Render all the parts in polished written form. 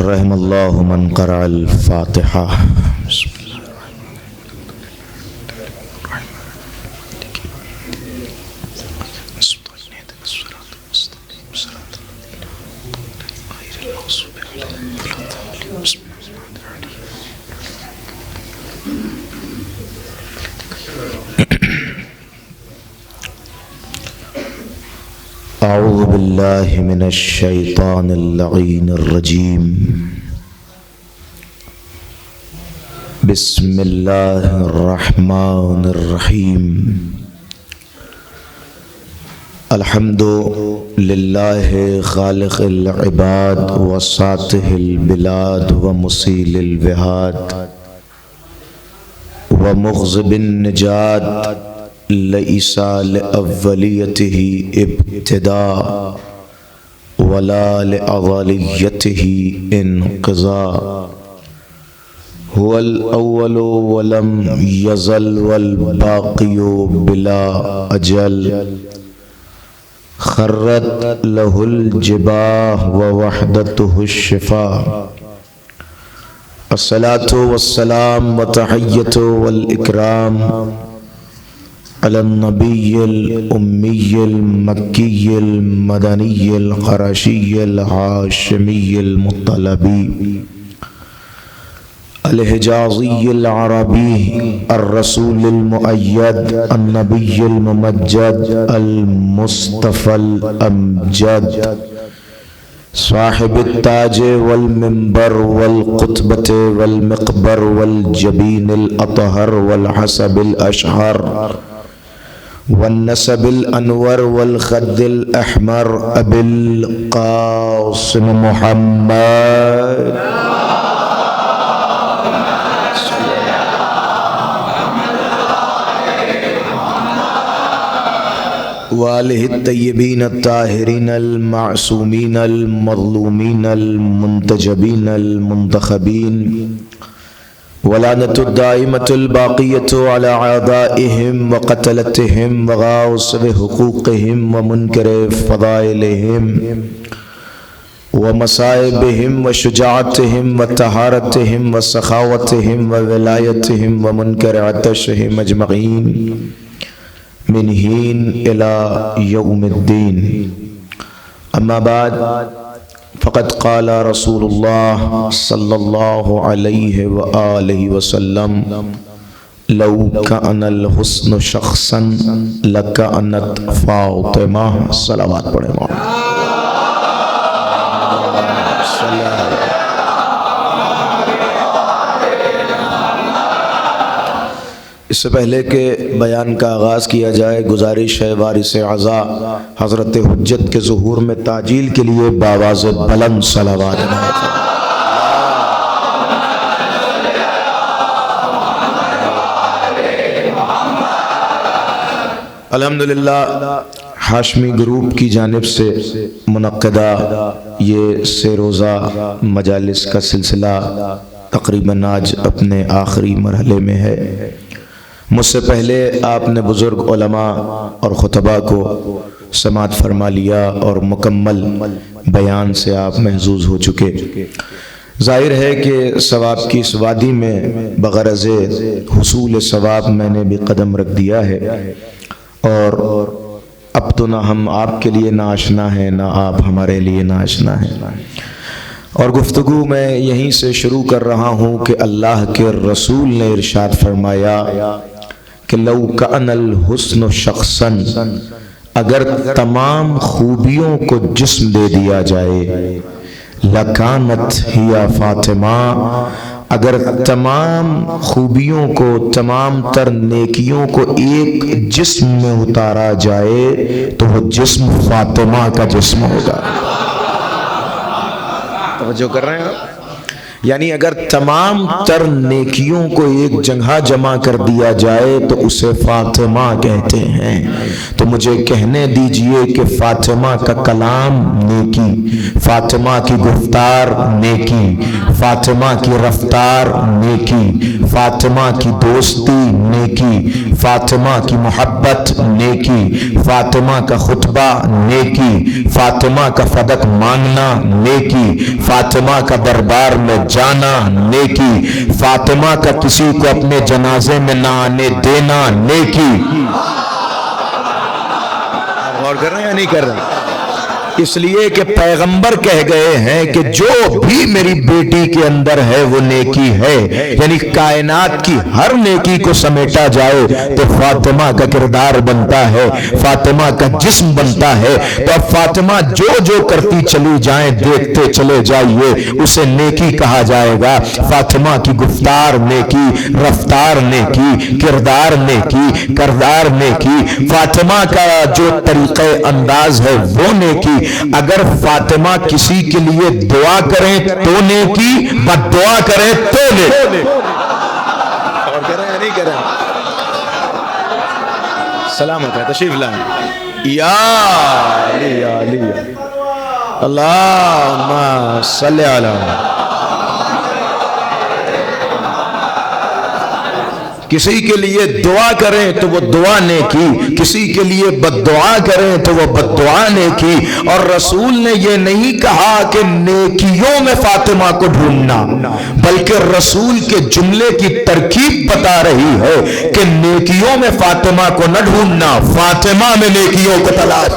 रहमल्लाहु मन क़रअल फ़ातिहा। अऊज़ु बिल्लाहि मिनश शैतानिर लईनिर रजीम। बिस्मिल्लाहिर रहमानिर रहीम। अल्हम्दुलिल्लाहि खालिक़िल इबाद व सातिहिल बिलाद व मुसीलिल विहाद व मुग़ज़िबिन निजात लईसा लिअव्वलियतिही इब्तिदा वला लिअज़लियतिही इन्क़िज़ा। हुवल अव्वलु वलम यज़ल वल बाक़ियु बिला अजल। खर्रत लहुल जिबाह व वहदतुहुश शिफ़ा। अस्सलातु वस्सलाम व तहिय्यतु वल इकराम अला नबिय्यिल उम्मिय्यिल मक्किय्यिल मदनिय्यिल क़ुरैशिय्यिल हाशिमिय्यिल मुत्तलबी अल हिजाज़िय्यिल अरबी अर रसूलिल मुअय्यद अन नबिय्यिल मुमज्जद अल मुस्तफ़ल अमजद साहिबित ताज वल मिंबर वल क़ुतबत वल मिक़बर वल जबीनिल अतहर वल हसबिल अशहर वन्नसबिल अनवर वल खद्दिल अहमर अबिल क़ासिम मुहम्मद वालिहि तय्यबीन अत्ताहिरीन अल मासूमीन अल मज़लूमीन अल मुंतजबीन अल मुंतखबीन वलानतुद दाइमतुल बाक़ियतु अला आदाइहिम व क़तलतिहिम व गासिबि हुक़ूक़िहिम व मुनकिरि फ़दाइलिहिम व मसाइबिहिम व शुजाअतिहिम व तहारतिहिम व सखावतिहिम व विलायतिहिम व मुनकिरि अतशिहिम अजमईन मिन हीन इला यौमिद्दीन। अम्मा बाद फ़क़द क़ाल रसूलुल्लाह सल्लल्लाहु अलैहि व आलिहि वसल्लम लौ कानल हुस्नु शख़्सन लकानत फ़ातिमा। सलावत पढ़े मौला। इससे पहले के बयान का आगाज़ किया जाए, गुजारिश है वारिस अज़ा हज़रत हुज्जत के ज़ुहूर में ताजील के लिए बावाज़ बुलंद सलावत। अल्हम्दुलिल्लाह हाशमी ग्रुप की जानिब से मुनक्कदा ये से रोज़ा मजालिस का सिलसिला तकरीबन आज अपने आखिरी मरहले में है। मुझसे पहले आपने बुज़ुर्ग उलमा और खुतबा को समात फरमा लिया और मुकम्मल बयान से आप महजूज हो चुके। ज़ाहिर है कि सवाब की इस वादी में बग़रज़ हुसूल सवाब मैंने भी कदम रख दिया है और अब तो ना हम आपके लिए ना आशना है ना आप हमारे लिए ना आशना है। और गुफ्तगू मैं यहीं से शुरू कर रहा हूँ कि अल्लाह के रसूल ने इरशाद फरमाया कि लौ कानल हुस्नु शख़्सन, अगर तमाम खूबियों को जिस्म दे दिया जाए, लकानत हिया फ़ातिमा, अगर तमाम खूबियों को तमाम तर नेकियों को एक जिस्म में उतारा जाए तो वो जिस्म फ़ातिमा का जिस्म होगा। तवज्जो कर रहे हैं आप? यानी अगर तमाम तर नेकियों को एक जगह जमा कर दिया जाए तो उसे फातिमा कहते हैं। तो मुझे कहने दीजिए कि फातिमा का कलाम नेकी, फातिमा की गुफ्तार नेकी, फातिमा की रफ्तार नेकी, फातिमा की दोस्ती नेकी, फातिमा की मोहब्बत नेकी, फातिमा का खुतबा नेकी, फातिमा का फदक मांगना नेकी, फातिमा का दरबार में जाना नेकी, फातिमा का किसी को अपने जनाजे में ना आने देना नेकी। गौर कर रहे हैं या नहीं कर रहे? इसलिए कि पैगंबर कह गए हैं कि जो भी मेरी बेटी के अंदर है वो नेकी है। यानी कायनात की हर नेकी को समेटा जाए तो फातिमा का किरदार बनता है, फातिमा का जिस्म बनता है। तो अब फातिमा जो जो करती चली जाए, देखते चले जाइए, उसे नेकी कहा जाएगा। फातिमा की गुफ्तार नेकी, रफ्तार नेकी, किरदार नेकी, करदार नेकी, फातिमा का जो तरीक़े अंदाज है वो नेकी। अगर फातिमा किसी के लिए दुआ करें तो नेकी, बद्दुआ करें तो नेकी। और कह रहे हैं नहीं कह रहे? सलामत है, तशरीफ लाएं। या अली अल्लाहुम्मा सल्ली अला। किसी के लिए दुआ करें तो वो दुआ नेकी, किसी के लिए बद्दुआ करें तो वो बद्दुआ नेकी। और रसूल ने ये नहीं कहा कि नेकियों में फातिमा को ढूंढना, बल्कि रसूल के जुमले की तरकीब बता रही है कि नेकियों में फातिमा को न ढूंढना, फातिमा में नेकियों को तलाश।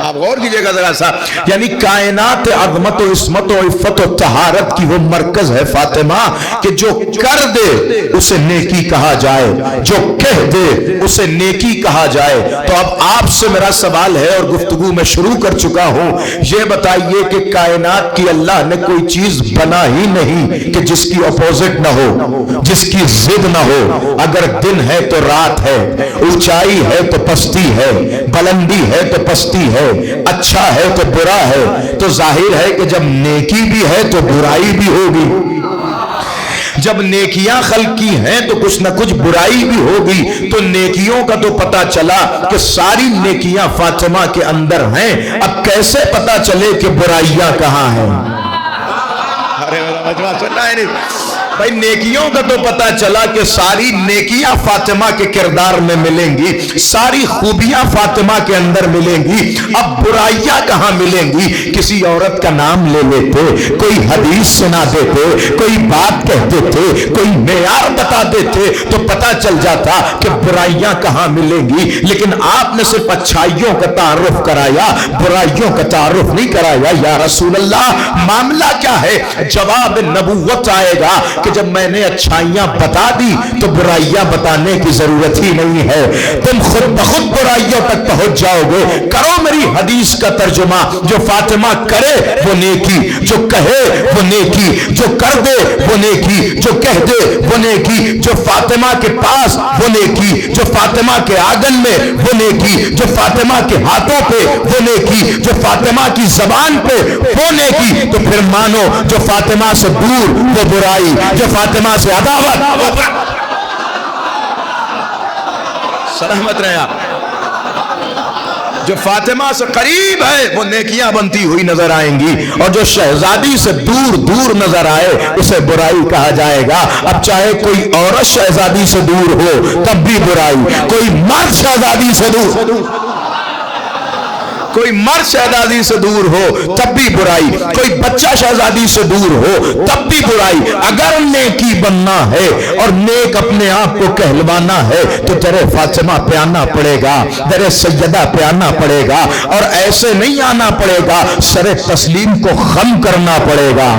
आप गौर कीजिएगा जरा सा, यानी कायनात अज़मत और इस्मत और इफ़्फ़त और तहारत की वो मरकज है फातिमा कि जो कर दे उसे नेकी कहा जाए, जो कह दे उसे नेकी कहा जाए। तो अब आपसे मेरा सवाल है और गुफ्तगू में शुरू कर चुका हूं, ये बताइए कि कायनात की अल्लाह ने कोई चीज बना ही नहीं कि जिसकी अपोजिट ना हो, जिसकी जिद ना हो। अगर दिन है तो रात है, ऊंचाई है तो पस्ती है, बुलंदी है तो पस्ती है, अच्छा है तो बुरा है। तो जाहिर है कि जब नेकी भी है तो बुराई भी होगी, जब नेकियां खल्क की हैं तो कुछ ना कुछ बुराई भी होगी। तो नेकियों का तो पता चला कि सारी नेकियां फातिमा के अंदर हैं। अब कैसे पता चले कि बुराइयां कहां हैं? अरे मेरा मजमा सुनना है नहीं भाई, नेकियों का तो पता चला कि सारी नेकियां फातिमा के किरदार में मिलेंगी, सारी खूबियां फातिमा के अंदर मिलेंगी। अब बुराइयां कहां मिलेंगी? किसी औरत का नाम ले लेते, कोई हदीस सुना देते, कोई बात कह देते, कोई मेयार बता देते तो पता चल जाता कि बुराइयां कहां मिलेंगी। लेकिन आपने सिर्फ अच्छाइयों का तारुफ कराया, बुराइयों का तारुफ नहीं कराया। या रसूल अल्लाह, मामला क्या है? जवाब नबुव्वत आएगा कि जब मैंने अच्छाइयां बता दी तो बुराइयां बताने की जरूरत ही नहीं है, तुम खुद ब खुद बुराइयों तक पहुंच जाओगे। करो मेरी हदीस का तर्जुमा, जो फातिमा करे वो नेकी, जो कहे वो नेकी, जो कर दे वो नेकी, जो कह दे वो नेकी, जो फातिमा के पास वो नेकी, जो फातिमा के आंगन में वो नेकी, जो फातिमा के हाथों पे वो नेकी, जो फातिमा की जबान पे वो नेकी। तो फिर मानो जो फातिमा से दूर वो बुराई, जो फातिमा से अदावत। सलामत रहे आप। जो फातिमा से करीब है वो नेकियां बनती हुई नजर आएंगी, और जो शहजादी से दूर दूर नजर आए उसे बुराई कहा जाएगा। अब चाहे कोई औरत शहजादी से दूर हो तब भी बुराई, कोई मर्द शहजादी से दूर, कोई मर्द शहजादी से दूर हो तब भी बुराई, कोई बच्चा शहजादी से दूर हो तब भी बुराई। अगर नेकी बनना है और नेक अपने आप को कहलवाना है तो दरे फातिमा पे आना पड़ेगा, दरे सैयदा पे आना पड़ेगा। और ऐसे नहीं आना पड़ेगा, सरे तस्लीम को खम करना पड़ेगा।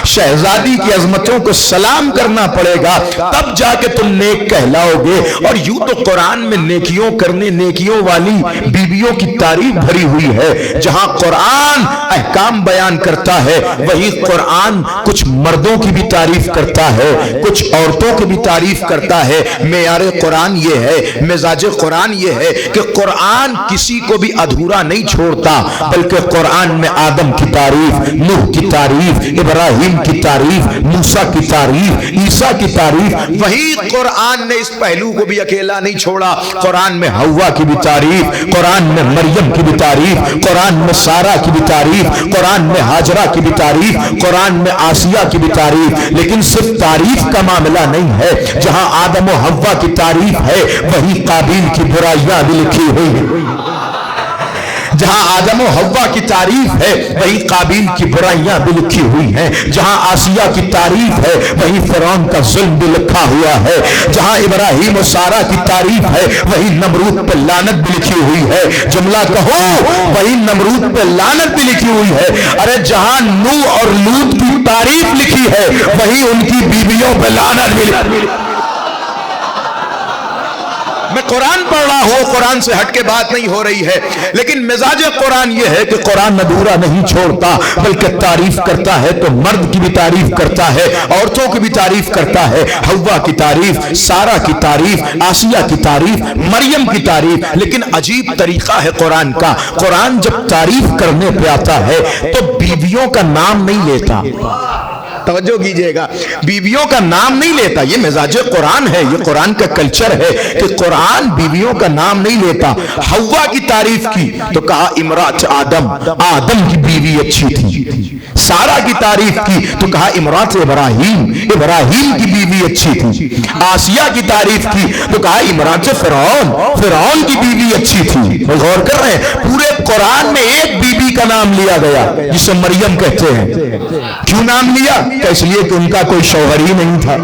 शहजादी की अजमतों को सलाम करना पड़ेगा, तब जाके तुम नेक कहलाओगे। और यूं तो कुरान में नेकियों करने, नेकियों वाली बीवियों की तारीफ भरी हुई है। जहां कुरान अहकाम बयान करता है, वही कुरान कुछ मर्दों की भी तारीफ करता है, कुछ औरतों की भी तारीफ करता है। मेयारे कुरान ये है, मिजाज कुरान ये है कि कुरान किसी को भी अधूरा नहीं छोड़ता, बल्कि कुरान में आदम की तारीफ, नूह की तारीफ, इब्राहिम की तारीफ, मूसा की तारीफ, ईसा की तारीफ। वही कुरान ने इस पहलू को भी अकेला नहीं छोड़ा। कुरान में हव्वा की भी तारीफ, कुरान में मरियम की भी तारीफ, कुरान में सारा की भी तारीफ, कुरान में हाजरा की भी तारीफ, कुरान में आसिया की भी तारीफ। लेकिन सिर्फ तारीफ का मामला नहीं है। जहां आदम और हव्वा की तारीफ है, वही काबिल की बुराइयां भी लिखी हुई है। जहां आदम और हव्वा की तारीफ है, वही काबिल की बुराइयां भी लिखी हुई हैं। जहां आसिया की तारीफ है, वही फिरौन का जुल्म भी लिखा हुआ है। जहां इब्राहिम और सारा की तारीफ है, वही नमरूद पे लानत भी लिखी हुई है। जुमला कहो, वही नमरूद पे लानत भी लिखी हुई है। अरे जहां नूह और लूत की तारीफ लिखी है, वही उनकी बीवियों पे लानत भी लिखी। मैं कुरान पढ़ रहा हूं, कुरान से हट के बात नहीं हो रही है, लेकिन मिजाज कुरान यह है कि कुरान अधूरा नहीं छोड़ता, बल्कि तारीफ करता है तो मर्द की भी तारीफ करता है, औरतों की भी तारीफ करता है। हव्वा की तारीफ, सारा की तारीफ, आसिया की तारीफ, मरियम की तारीफ। लेकिन अजीब तरीका है कुरान का। कुरान जब तारीफ करने पे आता है तो बीवियों का नाम नहीं लेता। तवज्जो कीजिएगा, बीवियों का नाम नहीं लेता। ये मिजाज कुरान है, ये कुरान का कल्चर है कि कुरान बीवियों का नाम नहीं लेता। हव्वा की तारीफ की तो कहा इमरात आदम, आदम की बीवी अच्छी थी। सारा की तारीफ की तो कहा इमरात इब्राहिम, इब्राहिम की बीवी अच्छी थी। आसिया की तारीफ की तो कहा इमरात फिरौन, फिरौन की बीवी अच्छी थी। गौर कर रहे हैं, पूरे कुरान में एक बीवी का नाम लिया गया जिसे मरियम कहते हैं। क्यों नाम लिया? इसलिए कि उनका कोई शौहर ही नहीं था।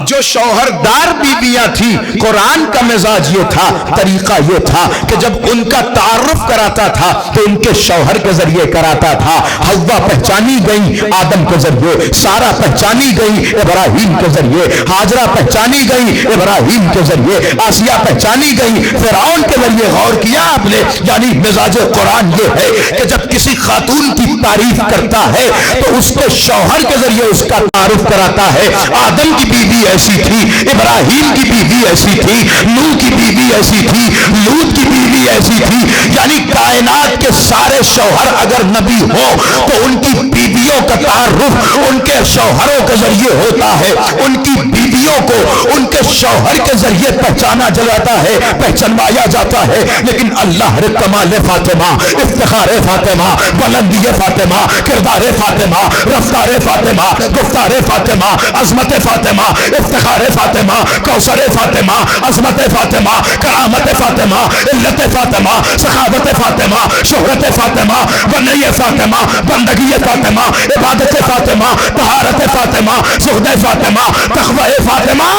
जो शौहरदार बीबियां थी, कुरान का मिजाज ये था, तरीका ये था कि जब उनका तारुफ कराता था तो उनके शौहर के जरिए कराता था। हव्वा पहचानी गई आदम के जरिए, सारा पहचानी गई इब्राहिम के जरिए, हाजरा पहचानी गई इब्राहिम के जरिए, आसिया पहचानी गई फिरौन के जरिए। गौर किया आपने? यानी मिजाज कुरान ये है कि जब किसी खातून की तारीफ करता है तो उसके शौहर के जरिए उसका तारुफ कराता है। आदम की बीवी ऐसी थी, इब्राहिम की बीवी ऐसी थी, नूह की बीवी ऐसी थी, लूत की बीवी ऐसी थी। यानी कायनात के सारे शौहर अगर नबी हो तो उनकी बीवियों का तारुफ उनके शौहरों के जरिए होता है। उनकी बीवियों को उनके शौहर के जरिए पहचाना जाता है, पहचानवाया जाता है। लेकिन अल्लाह रे कमाल फातिमा, इफ्तिखार फातिमा, बुलंदी फातिमा, किरदार फातिमा, रफ्तार फातिमा, गुफ्तार फातिमा, अजमत फातिमा, इफ्तिखार फातिमा, कौसर फातिमा, अजमत फातिमा, करामत फातिमा, इल्लत फातिमा, सखावत फातिमा, शोहरत फातिमा, वनय फातिमा, बंदगी फातिमा, इबादत फातिमा, तहारत फातिमा, सुहद फातिमा, तक़वा फातिमा।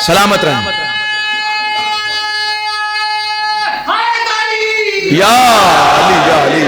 सलामत रहें। या अली, या अली,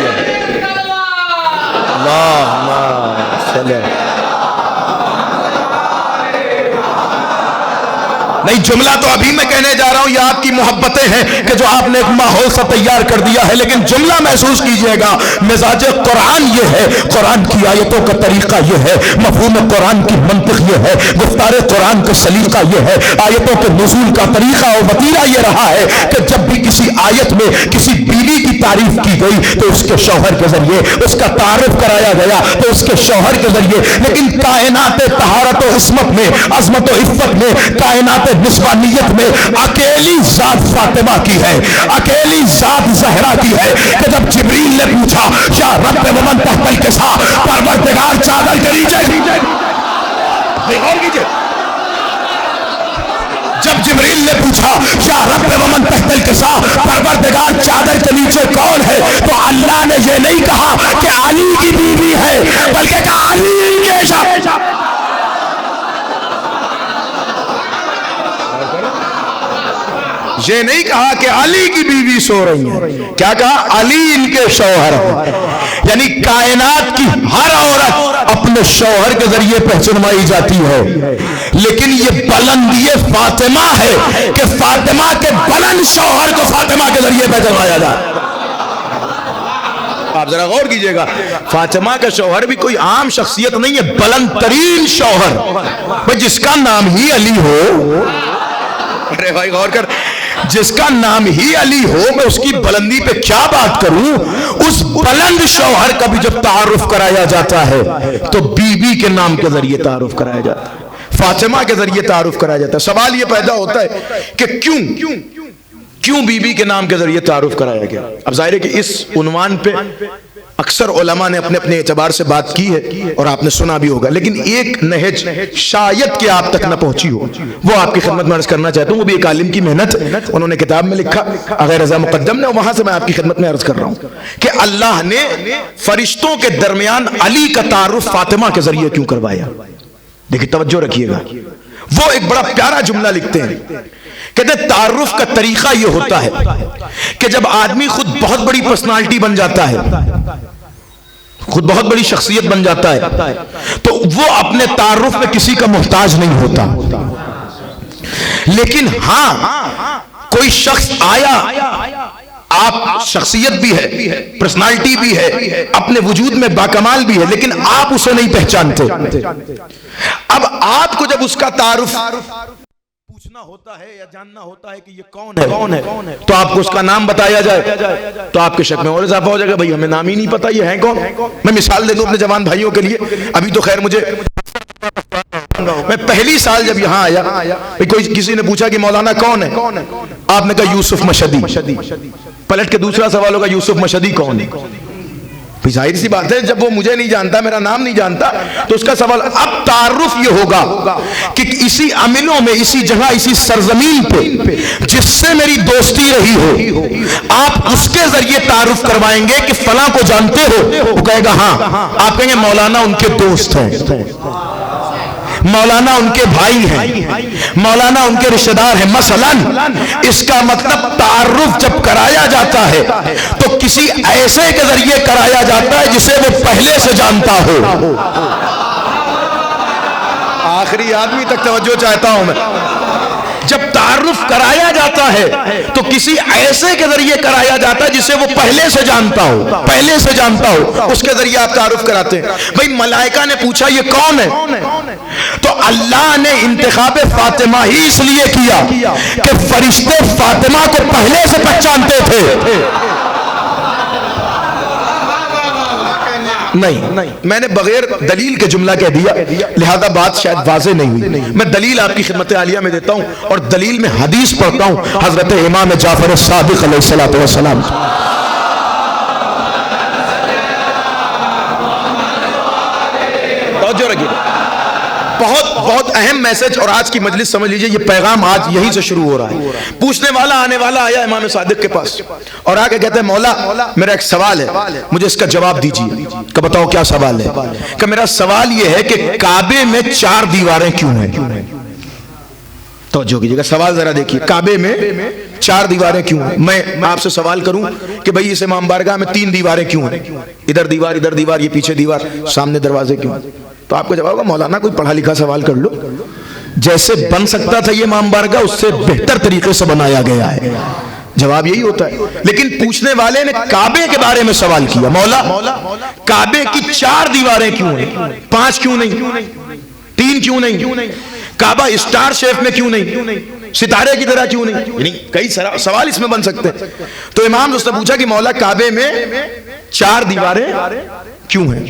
नहीं, जुमला तो अभी मैं कहने जा रहा हूं, ये आपकी मोहब्बतें हैं कि जो आपने एक माहौल सा तैयार कर दिया है। लेकिन जुमला महसूस कीजिएगा, मिजाज कुरान ये है, कुरान की आयतों का तरीका ये है, मफहूम कुरान की मंतिक ये है, गुफ्तार कुरान का सलीका ये है, आयतों के नुज़ूल का तरीका और वतीरा ये रहा है कि जब भी किसी आयत में किसी बीवी की तारीफ की गई तो उसके शौहर के जरिए उसका तारुफ कराया गया, तो उसके शौहर के जरिए। लेकिन कायनात तहारत और इस्मत में, अजमत और इफ़्फ़त में, कायनात निस्वानियत में अकेली जात फातिमा की है, अकेली जात ज़हरा की है कि जब जिब्रील ने पूछा या रब वमन तहतल किसा, परवरदिगार चादर के नीचे, जब जिब्रील ने पूछा या रब वमन तहतल किसा, परवरदिगार चादर के नीचे कौन है, तो अल्लाह ने यह नहीं कहा कि अली की बीवी है, बल्कि कहा अली के साथ। ये नहीं कहा कि अली की बीवी सो रही है, क्या कहा? अली इनके शौहर हैं। यानी कायनात की हर औरत अपने शौहर के जरिए पहचानवाई जाती है, लेकिन ये बुलंदी फातिमा है कि फातिमा के बुलंद शौहर को फातिमा के जरिए पहचानवाया जाए। आप जरा गौर कीजिएगा, फातिमा का शौहर भी कोई आम शख्सियत नहीं है, बुलंद तरीन शौहर, भाई जिसका नाम ही अली हो। अरे भाई गौर कर, जिसका नाम ही अली हो, मैं उसकी बुलंदी पे क्या बात करूं। उस बुलंद शौहर का भी जब तारुफ कराया जाता है तो बीबी के नाम के जरिए तारुफ कराया जाता है, फातिमा के जरिए तारुफ कराया जाता है। सवाल यह पैदा होता है कि क्यों बीबी के नाम के जरिए तारुफ कराया गया। अब जाहिर है कि इस उन्वान पे अक्सर उलमा ने अपने अपने एतबार से बात की है और आपने सुना भी होगा, लेकिन एक नहज शायद कि आप तक न पहुंची हो, वो आपकी खिदमत में अर्ज करना चाहता हूं। वो भी एक आलिम की मेहनत, उन्होंने किताब में लिखा अगर रज़ा मुक़द्दम ने, वहां से मैं आपकी खिदमत में अर्ज कर रहा हूं कि अल्लाह ने फरिश्तों के दरमियान अली का तारुफ फातिमा के जरिए क्यों करवाया। देखिए तवज्जो रखिएगा, वो एक बड़ा प्यारा जुमला लिखते हैं, कहते तारुफ का तरीका यह होता है कि जब आदमी खुद बहुत बड़ी पर्सनालिटी बन जाता है, खुद बहुत बड़ी शख्सियत बन जाता है, तो वो अपने तारुफ में किसी का मोहताज नहीं होता। लेकिन हां कोई शख्स आया, आप शख्सियत भी है, पर्सनालिटी भी है, अपने वजूद में बाकमाल भी है, लेकिन आप उसे नहीं पहचानते। अब आपको जब उसका तारुफ पूछना होता है या जानना होता है कि ये कौन है, तो आपको उसका नाम बताया जाए तो आपके शक में और इजाफा हो जाएगा, भाई हमें नाम ही नहीं पता ये है कौन। मैं मिसाल दे दूं अपने जवान भाइयों के लिए। अभी तो खैर मुझे, मैं पहली साल जब यहाँ आया, कोई किसी ने पूछा कि मौलाना कौन है, आपने कहा यूसुफ मशदी। पलट के दूसरा सवाल होगा यूसुफ मशदी कौन है। जाहिर सी बात है, जब वो मुझे नहीं जानता, मेरा नाम नहीं जानता, तो उसका सवाल अब तारुफ ये होगा कि इसी अमिलों में, इसी जगह, इसी सरजमीन पे जिससे मेरी दोस्ती रही हो, आप उसके जरिए तारुफ करवाएंगे कि फला को जानते हो, वो कहेगा हाँ। आप कहेंगे मौलाना उनके दोस्त हैं, मौलाना उनके भाई हैं, मौलाना उनके रिश्तेदार हैं मसलन। इसका मतलब तारुफ जब कराया जाता है तो किसी ऐसे के जरिए कराया जाता है जिसे वो पहले से जानता हो। आखिरी आदमी तक तवज्जो चाहता हूं मैं। जब तारुफ कराया जाता है तो किसी ऐसे के जरिए कराया जाता है जिसे वो पहले से जानता हो, उसके जरिए आप तारुफ कराते हैं। भाई मलाइका ने पूछा ये कौन है, तो अल्लाह ने इंतखाब फातिमा ही इसलिए किया कि फरिश्ते फातिमा को पहले से पहचानते थे। नहीं, मैंने बगैर दलील के जुमला कह दिया, लिहाजा बात शायद वाज़ेह नहीं हुई। मैं दलील आपकी खिदमत आलिया में देता हूं और दलील में हदीस पढ़ता हूं हजरत इमाम जाफर सादिक अलैहिस्सलातु वस्सलाम। तवज्जो रखिए, बहुत अहम मैसेज। और आज की मजलिस समझ लीजिए, ये पैगाम आज यहीं से शुरू हो रहा है। पूछने वाला आने वाला आया इमाम सादिक के पास और आके कहते हैं मौला मेरा एक सवाल है, मुझे इसका जवाब दीजिए। कि बताओ क्या सवाल है। कि मेरा सवाल ये है कि काबे में 4 दीवारें क्यों हैं। तवज्जो कीजिएगा, सवाल जरा देखिए, काबे में 4 दीवारें क्यों हैं। मैं आपसे सवाल करूं कि भाई इस इमाम बारगाह में 3 दीवारें क्यों हैं, इधर दीवार, ये पीछे दीवार, सामने दरवाजे क्यों। तो आपको जवाब होगा मौलाना कोई पढ़ा लिखा सवाल कर लो, जैसे बन सकता था ये इमाम बारगाह उससे बेहतर तरीके से बनाया गया है। जवाब यही होता है। लेकिन पूछने वाले ने काबे के बारे में सवाल किया, मौला काबे की 4 दीवारें क्यों हैं, 5 क्यों नहीं, 3 क्यों नहीं, काबा स्टार शेप में क्यों नहीं, सितारे की तरह क्यों नहीं। यानी कई सवाल इसमें बन सकते हैं। तो इमाम उसने पूछा कि मौला काबे में 4 दीवारें क्यों हैं।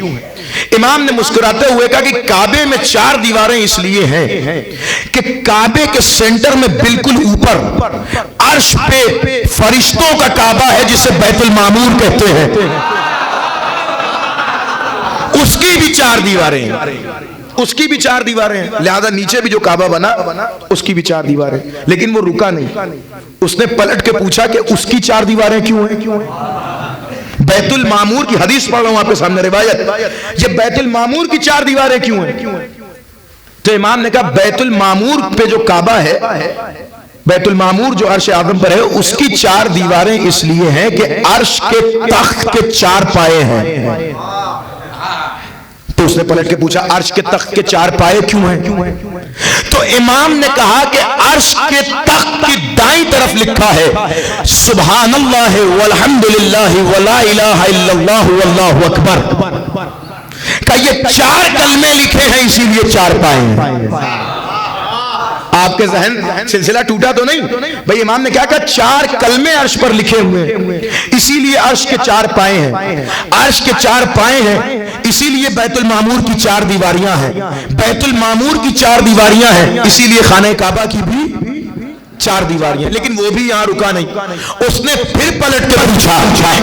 इमाम ने मुस्कुराते हुए कहा कि काबे में 4 दीवारें इसलिए हैं कि काबे के सेंटर में बिल्कुल ऊपर अर्श पे फरिश्तों का काबा है जिसे बैतुल मामूर कहते हैं, उसकी भी 4 दीवारें हैं, लिहाजा नीचे भी जो काबा बना उसकी भी 4 दीवारें। लेकिन वो रुका नहीं, उसने पलट के पूछा कि उसकी 4 दीवारें क्यों हैं। बैतुल मामूर की हदीस पढ़ रहा हूं आपके सामने, रिवायत, ये बैतुल मामूर की 4 दीवारें क्यों हैं। तो इमाम ने कहा बैतुल मामूर पे जो काबा है बैतुल मामूर जो अर्श आज़म पर है उसकी 4 दीवारें इसलिए हैं कि अर्श के तख्त के 4 पाए हैं। तो उसने पलट के पूछा अर्श के तख्त के 4 पाए क्यों हैं? तो इमाम ने कहा कि अर्श के तख्त की दाईं तरफ लिखा है सुब्हानल्लाह वल्हम्दुलिल्लाह वला इलाहा इल्लल्लाह वल्लाहु अकबर का ये 4 कलमे लिखे हैं, इसीलिए 4 पाए हैं। आपके जहन सिलसिला टूटा तो नहीं भाई? इमाम ने क्या कहा? 4 कलमे अर्श पर लिखे हुए हैं, इसीलिए अर्श के 4 पाए हैं। अर्श के 4 पाए हैं, इसीलिए बैतुल मामूर की 4 दीवारियां हैं। बैतुल मामूर की 4 दीवारियां हैं, इसीलिए खाने काबा की भी 4 दीवारियां। लेकिन वो भी यहां रुका नहीं, उसने फिर पलट के पूछा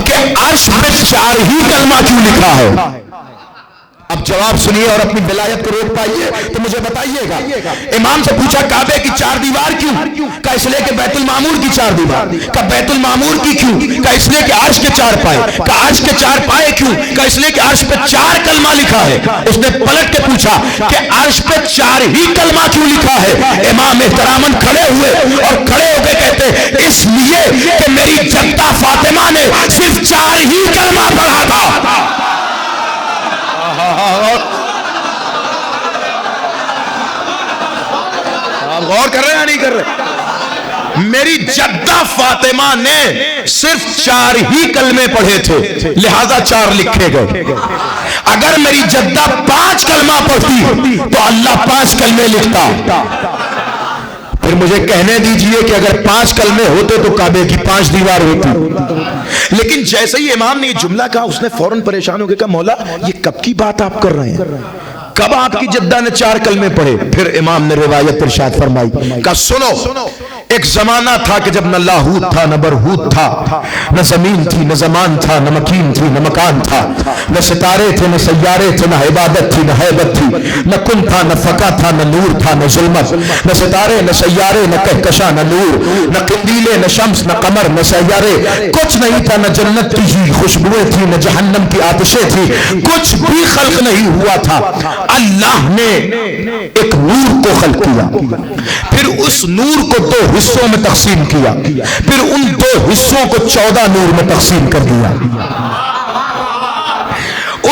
कि अर्श पे 4 ही कलमा क्यों लिखा है? अब जवाब सुनिए और अपनी विलायत को रोक पाइए तो मुझे बताइएगा। इमाम से पूछा काबे की 4 दीवार क्यों? का इसलिए कि बैतुल मामूर की 4 दीवार। का बैतुल मामूर की क्यों? का इसलिए कि अर्श के 4 पाए। का अर्श के 4 पाए क्यों? का इसलिए कि अर्श पे 4 कलमा लिखा है। उसने पलट के पूछा कि अर्श पे 4 ही कलमा क्यों लिखा है? इमाम एहतरामन खड़े हुए और खड़े होकर कहते इसलिए कि मेरी जद्दा फातिमा ने सिर्फ 4 ही कलमा पढ़ा था। आप गौर कर रहे हैं या नहीं कर रहे? मेरी जद्दा फातिमा ने सिर्फ 4 ही कलमे पढ़े थे, लिहाजा 4 लिखे गए। अगर मेरी जद्दा 5 कलमा पढ़ती तो अल्लाह 5 कलमे लिखता। फिर मुझे कहने दीजिए कि अगर 5 कलमे होते तो काबे की 5 दीवार होती। लेकिन जैसे ही इमाम ने ये जुमला कहा उसने फौरन परेशान होकर कहा मौला ये कब की बात आप कर रहे हैं? कब आपकी जद्दा ने 4 कलमे पढ़े? फिर इमाम ने रिवायत इरशाद फरमाई कहा सुनो, एक जमाना था कि जब न लाहूत था न बरहूत था, न जमीन थी न जमान था, न मकीन थी न मकान था, न सितारे थे न सैयारे थे, न इबादत थी न हैबत थी, न कुन था न फका था, न नूर था न जुल्मत, न सितारे न सैयारे न कहकशा न नूर, न किंदीले न शम्स न कमर न सैयारे, कुछ नहीं था न जन्नत की खुशबुएं थी न जहन्नम की आतिशें थी, कुछ भी खल्क नहीं हुआ था। अल्लाह ने एक नूर को खल्क किया, फिर उस नूर को 2 हिस्सों में तकसीम किया, फिर उन 2 हिस्सों को 14 नूर में तकसीम कर दिया।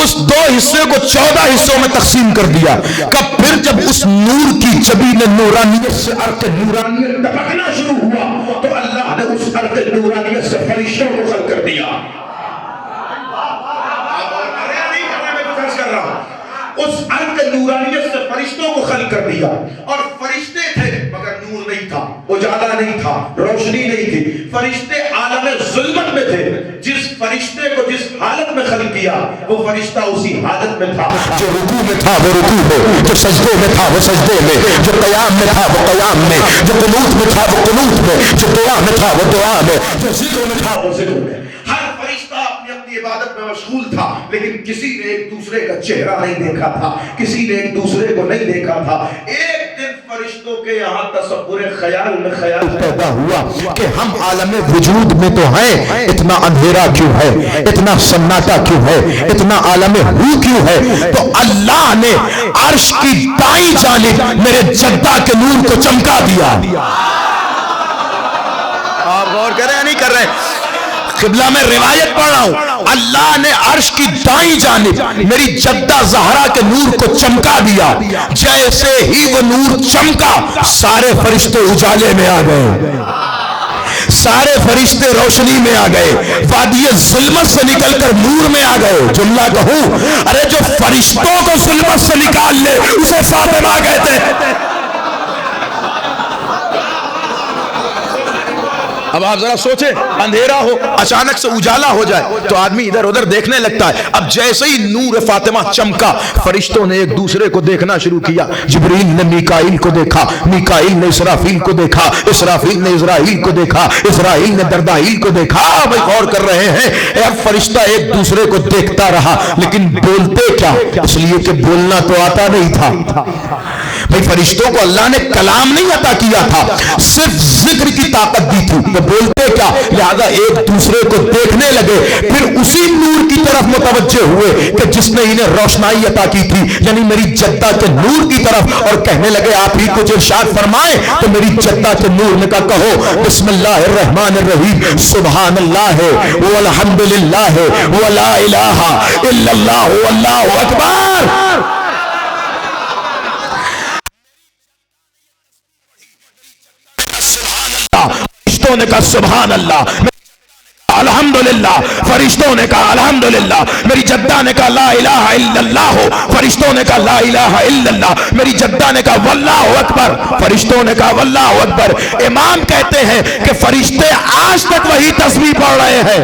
उस 2 हिस्से को 14 हिस्सों में तकसीम कर दिया। कब? फिर जब उस नूर की जबीन नूरानियत से अर्क नूरानियत टपकना शुरू हुआ तो अल्लाह ने उस अर्क नूरानियत से फरिश्तों को खल्क कर दिया। उस अर्क नूरानियत से फरिश्तों को खल्क कर दिया। और फरिश्ते थे मगर नूर नहीं था, उजाला नहीं था, रोशनी नहीं थी। फरिश्ते आलम जुल्मत में थे। जिस फरिश्ते को जिस हालत में खल्क किया वो फरिश्ता उसी हालत में था। जो रुकू में था वो रुकू में, जो सजदे में था वो सजदे में, जो क़याम में था वो क़याम में, जो कुनूत में था वो कुनूत में, जो दुआ में था वो दुआ में, जो ज़िक्र में था वो ज़िक्र में। हर फरिश्ता अपनी अपनी इबादत में मशगूल था, लेकिन किसी ने एक दूसरे का चेहरा नहीं देखा था, किसी ने एक दूसरे को नहीं देखा था। एक दिन फरिश्तों के यहाँ तसव्वुर ख्याल में ख्याल पैदा हुआ कि हम आलम वजूद में तो हैं, इतना अंधेरा क्यों है, इतना सन्नाटा क्यों है, इतना आलम हू क्यों है? तो अल्लाह ने अर्श की दाईं जानिब मेरे जद्दा के नूर को चमका दिया। आप गौर कर रहे हैं नहीं कर रहे? किबला में रिवायत पढ़ रहा हूं। अल्लाह ने अर्श की दाईं जानिब मेरी जद्दा ज़हरा के नूर को चमका दिया। जैसे ही वो नूर चमका सारे फरिश्ते उजाले में आ गए, सारे फरिश्ते रोशनी में आ गए, वादिये जुल्मत से निकलकर नूर में आ गए। जुमला कहूं, अरे जो फरिश्तों को जुल्मत से निकाल ले उसे फातिमा कहते हैं। अब आप जरा सोचे, अंधेरा हो अचानक से उजाला हो जाए तो आदमी इधर उधर देखने लगता है। अब जैसे ही नूर फातिमा चमका फरिश्तों ने एक दूसरे को देखना शुरू किया। जिब्रील ने मीकाईल को देखा, मीकाईल ने इसराफील को देखा, इसराफील ने इजराइल को देखा, इजराइल ने दरदाईल को देखा। भाई गौर कर रहे हैं, यार फरिश्ता एक दूसरे को देखता रहा लेकिन बोलते क्या? इसलिए कि बोलना तो आता नहीं था। भाई फरिश्तों को अल्लाह ने कलाम नहीं अता किया था, सिर्फ जिक्र की ताकत दी थी। तो बोलते क्या, लिहाजा एक दूसरे को देखने लगे, फिर उसी नूर की तरफ मुतवज्जे हुए कि जिसने इन्हें रोशनाई अता की थी, यानी मेरी जद्दा के नूर की तरफ, और कहने लगे आप ही कुछ इरशाद फरमाएं। तो मेरी जद्दा के नूर ने कहा, कहो बिस्मिल्लाहिर्रहमानिर्रहीम, सुभानअल्लाह है वल्हम्दुलिल्लाह है वला इलाहा इल्लल्लाह वल्लाहु अकबर। फरिश्तों ने कहा सुभान अल्लाह, अल्हम्दुलिल्लाह, फरिश्तों ने कहा अल्हम्दुलिल्लाह। मेरी जद्दा ने कहा ला इलाहा इल्लल्लाह, फरिश्तों ने कहा ला इलाहा इल्लल्लाह। मेरी जद्दा ने कहा वल्लाहु अकबर, फरिश्तों ने कहा वल्लाहु अकबर। इमाम कहते हैं कि फरिश्ते आज तक वही तस्बीह पढ़ रहे हैं।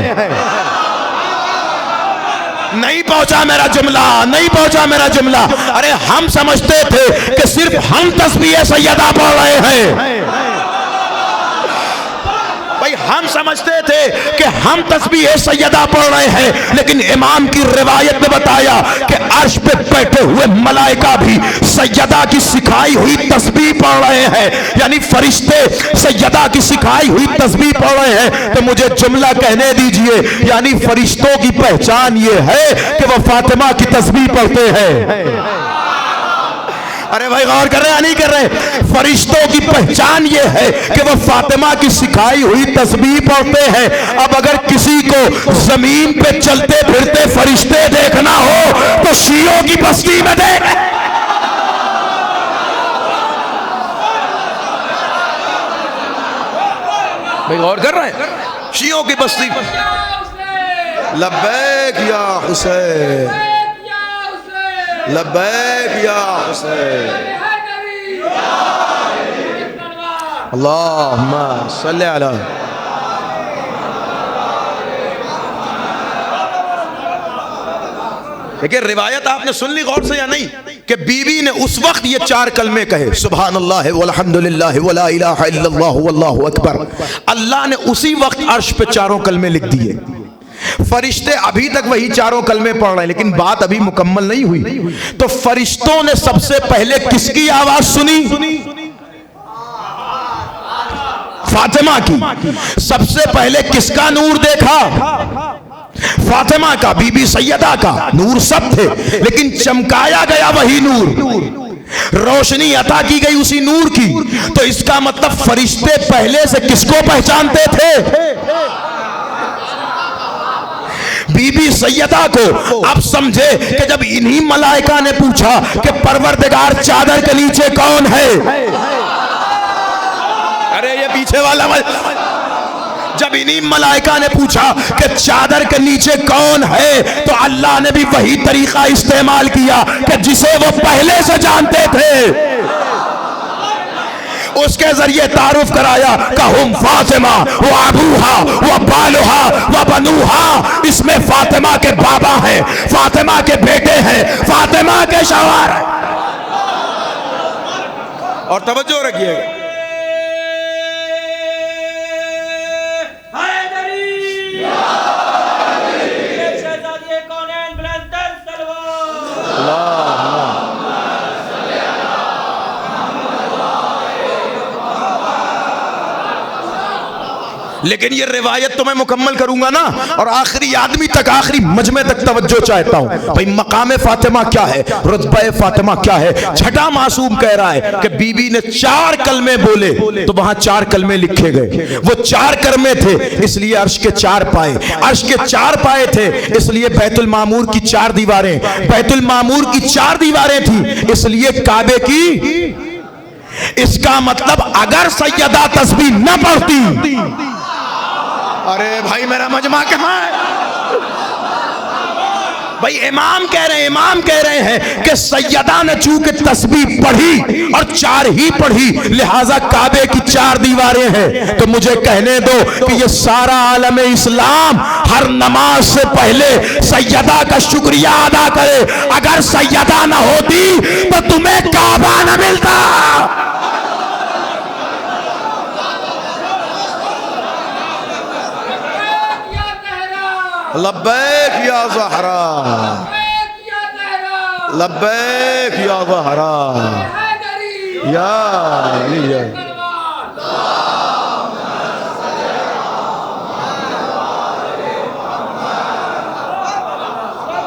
नहीं पहुंचा मेरा जुमला, नहीं पहुंचा मेरा जुमला। अरे हम समझते थे कि सिर्फ हम तस्बीह सैयदा पढ़ रहे हैं। भाई हम समझते थे कि हम तस्बीह सैयदा पढ़ रहे हैं, लेकिन इमाम की रिवायत में बताया कि अर्श पे बैठे हुए मलाइका भी सैयदा की सिखाई हुई तस्बीह पढ़ रहे हैं, यानी फरिश्ते सैयदा की सिखाई हुई तस्बीह पढ़ रहे हैं। तो मुझे जुमला कहने दीजिए, यानी फरिश्तों की पहचान ये है कि वह फातिमा की तस्बीह पढ़ते हैं। अरे भाई गौर कर रहे हैं नहीं कर रहे? फरिश्तों की पहचान ये है कि वह फातिमा की सिखाई हुई तस्बीह पढ़ते हैं। अब अगर किसी को जमीन पे चलते फिरते फरिश्ते देखना हो तो शियों की बस्ती में देख। भाई गौर कर रहे हैं? शियों की बस्ती। लब्बैक या हुसैन, लब्बैक या हुसैन, अल्लाहुम्मा सल्ली अला। देखिए रिवायत आपने सुन ली गौर से या नहीं, कि बीबी ने उस वक्त ये चार कलमे कहे, सुभानअल्लाह वल्हम्दुलिल्लाह वला इलाहा इल्लल्लाह वल्लाहु अकबर। अल्लाह ने उसी वक्त अर्श पे चारों कलमे लिख दिए। फरिश्ते अभी तक वही चारों कलमे पढ़ रहे हैं, लेकिन बात अभी मुकम्मल नहीं हुई। तो फरिश्तों ने सबसे पहले किसकी आवाज सुनी? फातिमा की। सबसे पहले किसका नूर देखा? फातिमा का, बीबी सैयदा का। नूर सब थे, लेकिन चमकाया गया वही नूर, रोशनी अता की गई उसी नूर की। तो इसका मतलब फरिश्ते पहले से किसको पहचानते थे? बीबी सैयदा को। अब समझे कि जब इन्हीं मलाइका ने पूछा कि परवरदिगार चादर के नीचे कौन है, अरे ये पीछे वाला जब इन्हीं मलाइका ने पूछा कि चादर के नीचे कौन है, तो अल्लाह ने भी वही तरीका इस्तेमाल किया कि जिसे वो पहले से जानते थे, उसके जरिए तारुफ कराया। कहूम फातिमा व अबूहा व बालुहा व बनूहा। इसमें फातिमा के बाबा हैं, फातिमा के बेटे हैं, फातिमा के शौहर। और तवज्जो रखिएगा, लेकिन ये रिवायत तो मैं मुकम्मल करूंगा ना, और आखिरी आदमी तक, आखिरी मजमे तक तवज्जो चाहता हूं। भाई मकाम फातिमा क्या है, रुतबा फातिमा क्या है? छठा मासूम कह रहा है कि बीबी ने चार कलमे बोले, तो वहां चार कलमे लिखे गए। वो चार कलमे थे, इसलिए अर्श के चार पाए, अर्श के चार पाए थे, इसलिए बैतुल मामूर की चार दीवारें, बैतुल मामूर की चार दीवारें थी, इसलिए काबे की। इसका मतलब अगर सैयदा तस्बीह न पढ़ती, अरे भाई मेरा मजमा कहां है? भाई इमाम कह रहे हैं कि सैयदा ने चूंकि तस्बीह पढ़ी और चार ही पढ़ी, लिहाजा काबे की चार दीवारें हैं। तो मुझे कहने दो कि ये सारा आलम इस्लाम हर नमाज से पहले सैयदा का शुक्रिया अदा करे। अगर सैयदा ना होती तो तुम्हें काबा ना मिलता। लब्बैक या ज़हरा, लब्बैक या ज़हरा। या अली या।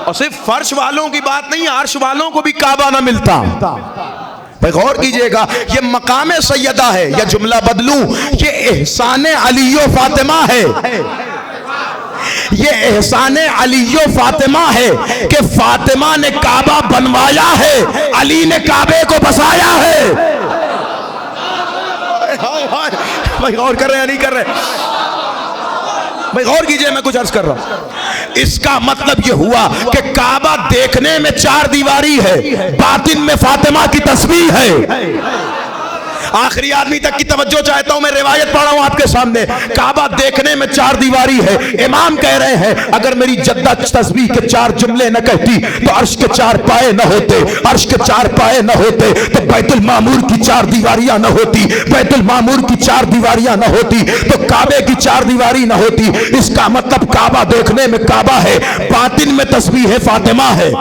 और सिर्फ फर्श वालों की बात नहीं, अर्श वालों को भी काबा ना मिलता। भाई गौर कीजिएगा, ये मकाम सैयदा है या जुमला बदलूं, ये एहसान अलीयो फातिमा है। ये एहसान अलीयो फातिमा है कि फातिमा ने काबा बनवाया है, अली ने काबे को बसाया है। भाई गौर कर रहे हैं नहीं कर रहे? भाई गौर कीजिए, मैं कुछ अर्ज कर रहा हूं। इसका मतलब यह हुआ कि काबा देखने में चार दीवारी है, बातिन में फातिमा की तस्वीर है। आखिरी आदमी तक की तवज्जो चाहता हूं, मैं रिवायत पढ़ रहा हूं आपके सामने। काबा देखने में चार दीवारी है। इमाम कह रहे हैं अगर मेरी जद्दा तस्बीह के चार जुमले न कहती तो अर्श के चार पाए न होते, अर्श के चार पाए न होते तो बैतुल मामूर की चार दीवारियां न होती, बैतुल मामूर की चार दीवारियां न होती तो काबे की चार दीवारी न होती। इसका मतलब काबा देखने में काबा है, बातिन में तस्बीह है फातिमा है,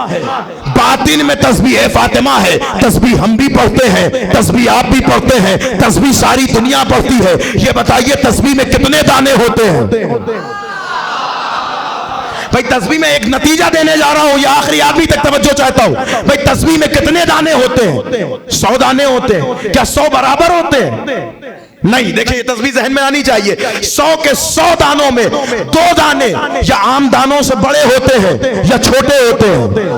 बातिन में तस्बीह है फातिमा है। तस्बीह हम भी पढ़ते हैं, तस्बीह आप भी पढ़ते हैं, तस्बीह सारी दुनिया पढ़ती है। ये बताइए तस्बीह में कितने दाने होते हैं? भाई तस्बीह में एक नतीजा देने जा रहा हूं, ये आखिरी आदमी तक तवज्जो चाहता हूं। भाई तस्बीह में कितने दाने होते हैं? 100 दाने होते हैं। क्या 100 बराबर होते हैं? नहीं। देखिए ये तस्बीह जहन में आनी चाहिए। 100 के 100 दानों में 2 दाने या आम दानों से बड़े होते हैं या छोटे होते हैं।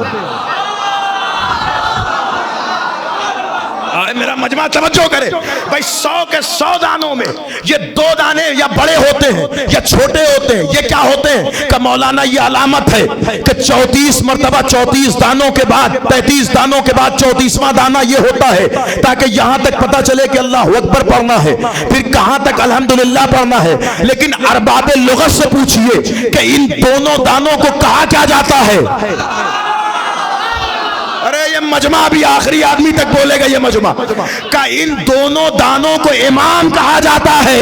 मेरा मजमा तवज्जो करे। भाई 100 के 100 दानों में ये 2 दाने या बड़े होते हैं या छोटे होते हैं। ये क्या होते हैं? का मौलाना ये अलामत है कि 34 मरतबा 34 दानों के बाद 33 दानों के बाद 34वां दाना ये होता है ताकि यहां तक पता चले कि अल्लाह अकबर पढ़ना है, फिर कहां तक अल्हम्दुलिल्लाह पढ़ना है। लेकिन अरबाबे लुगत से पूछिए कि इन दोनों दानों को कहा क्या जाता है? अरे ये मजमा भी आखिरी आदमी तक बोलेगा। ये मजमा का इन दोनों दानों को इमाम कहा जाता है।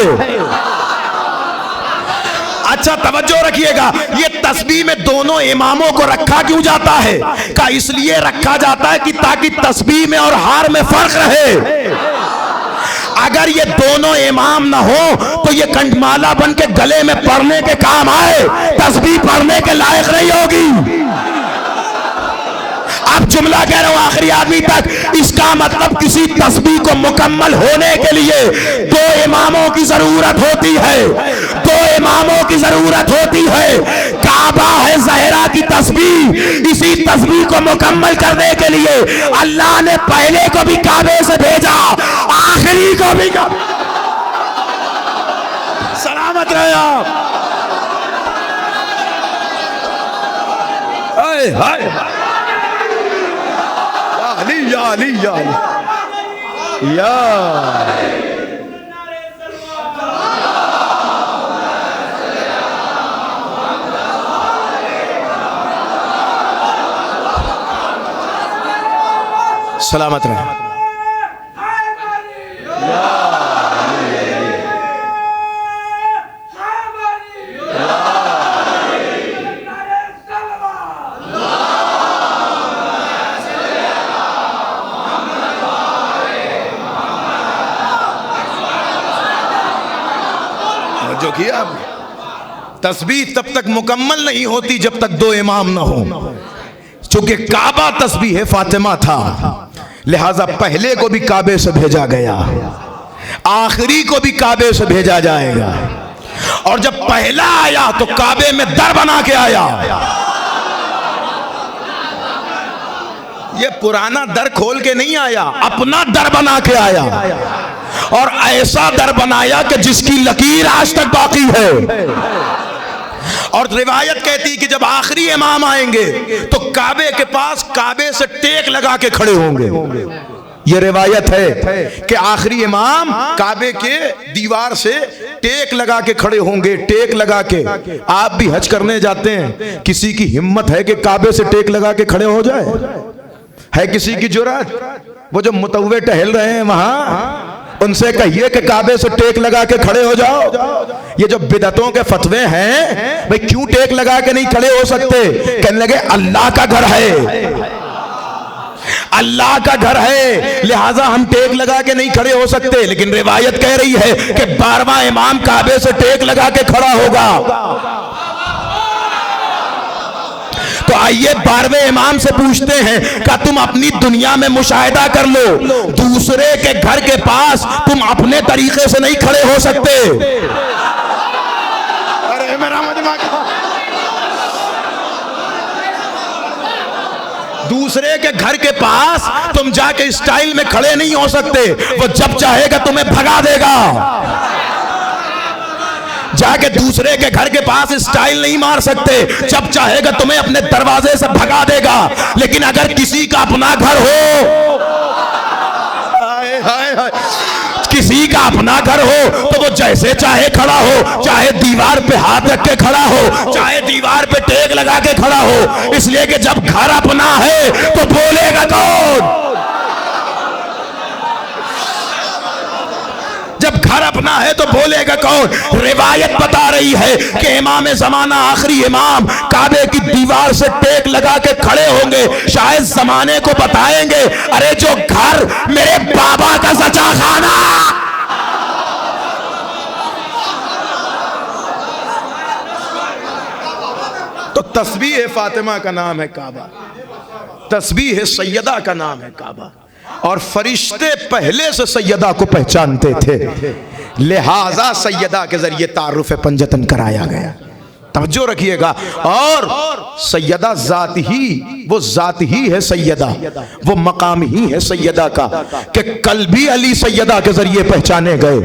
अच्छा तवज्जो रखिएगा, ये तस्बीह में दोनों इमामों को रखा क्यों जाता है? का इसलिए रखा जाता है कि ताकि तस्बीह में और हार में फर्क रहे। अगर ये दोनों इमाम ना हो तो ये कंठमाला बन के गले में पड़ने के काम आए, तस्बीह पढ़ने के लायक नहीं होगी। अब जुमला कह रहा हूं आखिरी आदमी तक। इसका मतलब किसी तस्बीह को मुकम्मल होने के लिए 2 इमामों की जरूरत होती है, 2 इमामों की जरूरत होती है। काबा है ज़हरा की तस्बीह, इसी तस्बीह को मुकम्मल करने के लिए अल्लाह ने पहले को भी काबे से भेजा, आखिरी को भी। सलामत रहे आप। हाय या अली या अली या। सलामत रहे। जो किया तस्बीह तब तक मुकम्मल नहीं होती जब तक 2 इमाम ना हो। चूंकि काबा तस्बीह है फातिमा था, लिहाजा पहले को भी काबे से भेजा गया, आखिरी को भी काबे से भेजा जाएगा। और जब पहला आया तो काबे में दर बना के आया। ये पुराना दर खोल के नहीं आया, अपना दर बना के आया। और ऐसा दर बनाया कि जिसकी लकीर आज तक बाकी है। और रिवायत कहती कि जब आखिरी इमाम आएंगे तो काबे के पास काबे से टेक लगा के खड़े होंगे। ये रिवायत है कि आखिरी इमाम काबे के दीवार से टेक लगा के खड़े होंगे। टेक लगा के आप भी हज करने जाते हैं, किसी की हिम्मत है कि काबे से टेक लगा के खड़े हो जाए? है किसी की जुर्रत? वो जो मुतव्वे टहल रहे हैं वहां, उनसे कहिए कि काबे से टेक लगा के खड़े हो जाओ। ये जो बिदअतों के फतवे हैं, भाई क्यों टेक लगा के नहीं खड़े हो सकते? कहने लगे अल्लाह का घर है, अल्लाह का घर है, लिहाजा हम टेक लगा के नहीं खड़े हो सकते। लेकिन रिवायत कह रही है कि 12वां इमाम काबे से टेक लगा के खड़ा होगा। तो आइए 12वें इमाम से पूछते हैं, क्या तुम अपनी दुनिया में मुशाहिदा कर लो, दूसरे के घर के पास तुम अपने तरीके से नहीं खड़े हो सकते। अरे मेरा दूसरे के घर के पास तुम जाके स्टाइल में खड़े नहीं हो सकते। वो जब चाहेगा तुम्हें भगा देगा। जाके दूसरे के घर के पास स्टाइल नहीं मार सकते, जब चाहेगा तुम्हें अपने दरवाजे से भगा देगा। लेकिन अगर किसी का अपना घर हो, हाय हाय हाय, किसी का अपना घर हो तो वो जैसे चाहे खड़ा हो, चाहे दीवार पे हाथ रख के खड़ा हो, चाहे दीवार पे टेक लगा के खड़ा हो। इसलिए कि जब घर अपना है तो बोलेगा कौन? जब घर अपना है तो बोलेगा कौन? रिवायत बता रही है कि इमाम ज़माना, आखिरी इमाम, काबे की दीवार से टेक लगा के खड़े होंगे। शायद जमाने को बताएंगे, अरे जो घर मेरे बाबा का सचा खाना। तो तस्बीह फातिमा का नाम है काबा, तस्बीह सैयदा का नाम है काबा। और फरिश्ते पहले से सैयदा को पहचानते थे, लिहाजा सैयदा के जरिए तारुफ पंजतन कराया गया। तवज्जो रखिएगा। और सैयदा जात ही, वो जात ही है सैयदा, वो मकाम ही है सैयदा का, कि कल भी अली सैयदा के जरिए पहचाने गए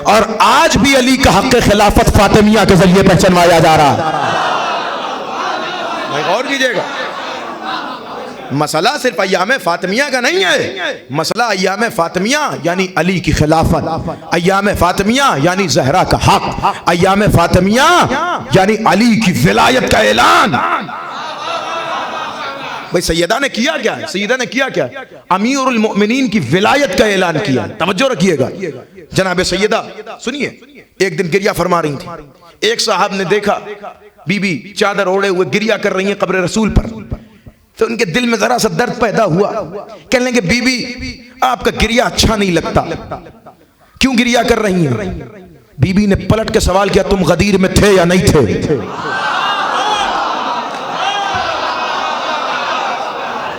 और आज भी अली का हक खिलाफत फातिमिया के जरिए पहचानवाया जा रहा है। गौर कीजिएगा, मसला सिर्फ अय्याम फातिमिया का नहीं है, मसला अय्याम फातिमिया यानी अली की खिलाफत, अय्याम फातिमिया यानी ज़हरा का हक, अय्याम फातिमिया यानी अली की विलायत का ऐलान। भाई सैयदा ने किया क्या? सैयदा ने किया क्या? अमीरुल मोमिनीन की विलायत का ऐलान किया। तवज्जो रखिएगा जनाब सैयदा, सुनिए। एक दिन गिरिया फरमा रही थी, एक साहब ने देखा बीबी चादर ओढ़े हुए गिरिया कर रही है कब्र रसूल पर। तो उनके दिल में जरा सा दर्द पैदा हुआ, कहने लगे बीबी आपका गिरिया अच्छा नहीं लगता, क्यों गिरिया कर रही हैं? बीबी ने पलट के सवाल किया, तुम गदीर में थे या नहीं थे?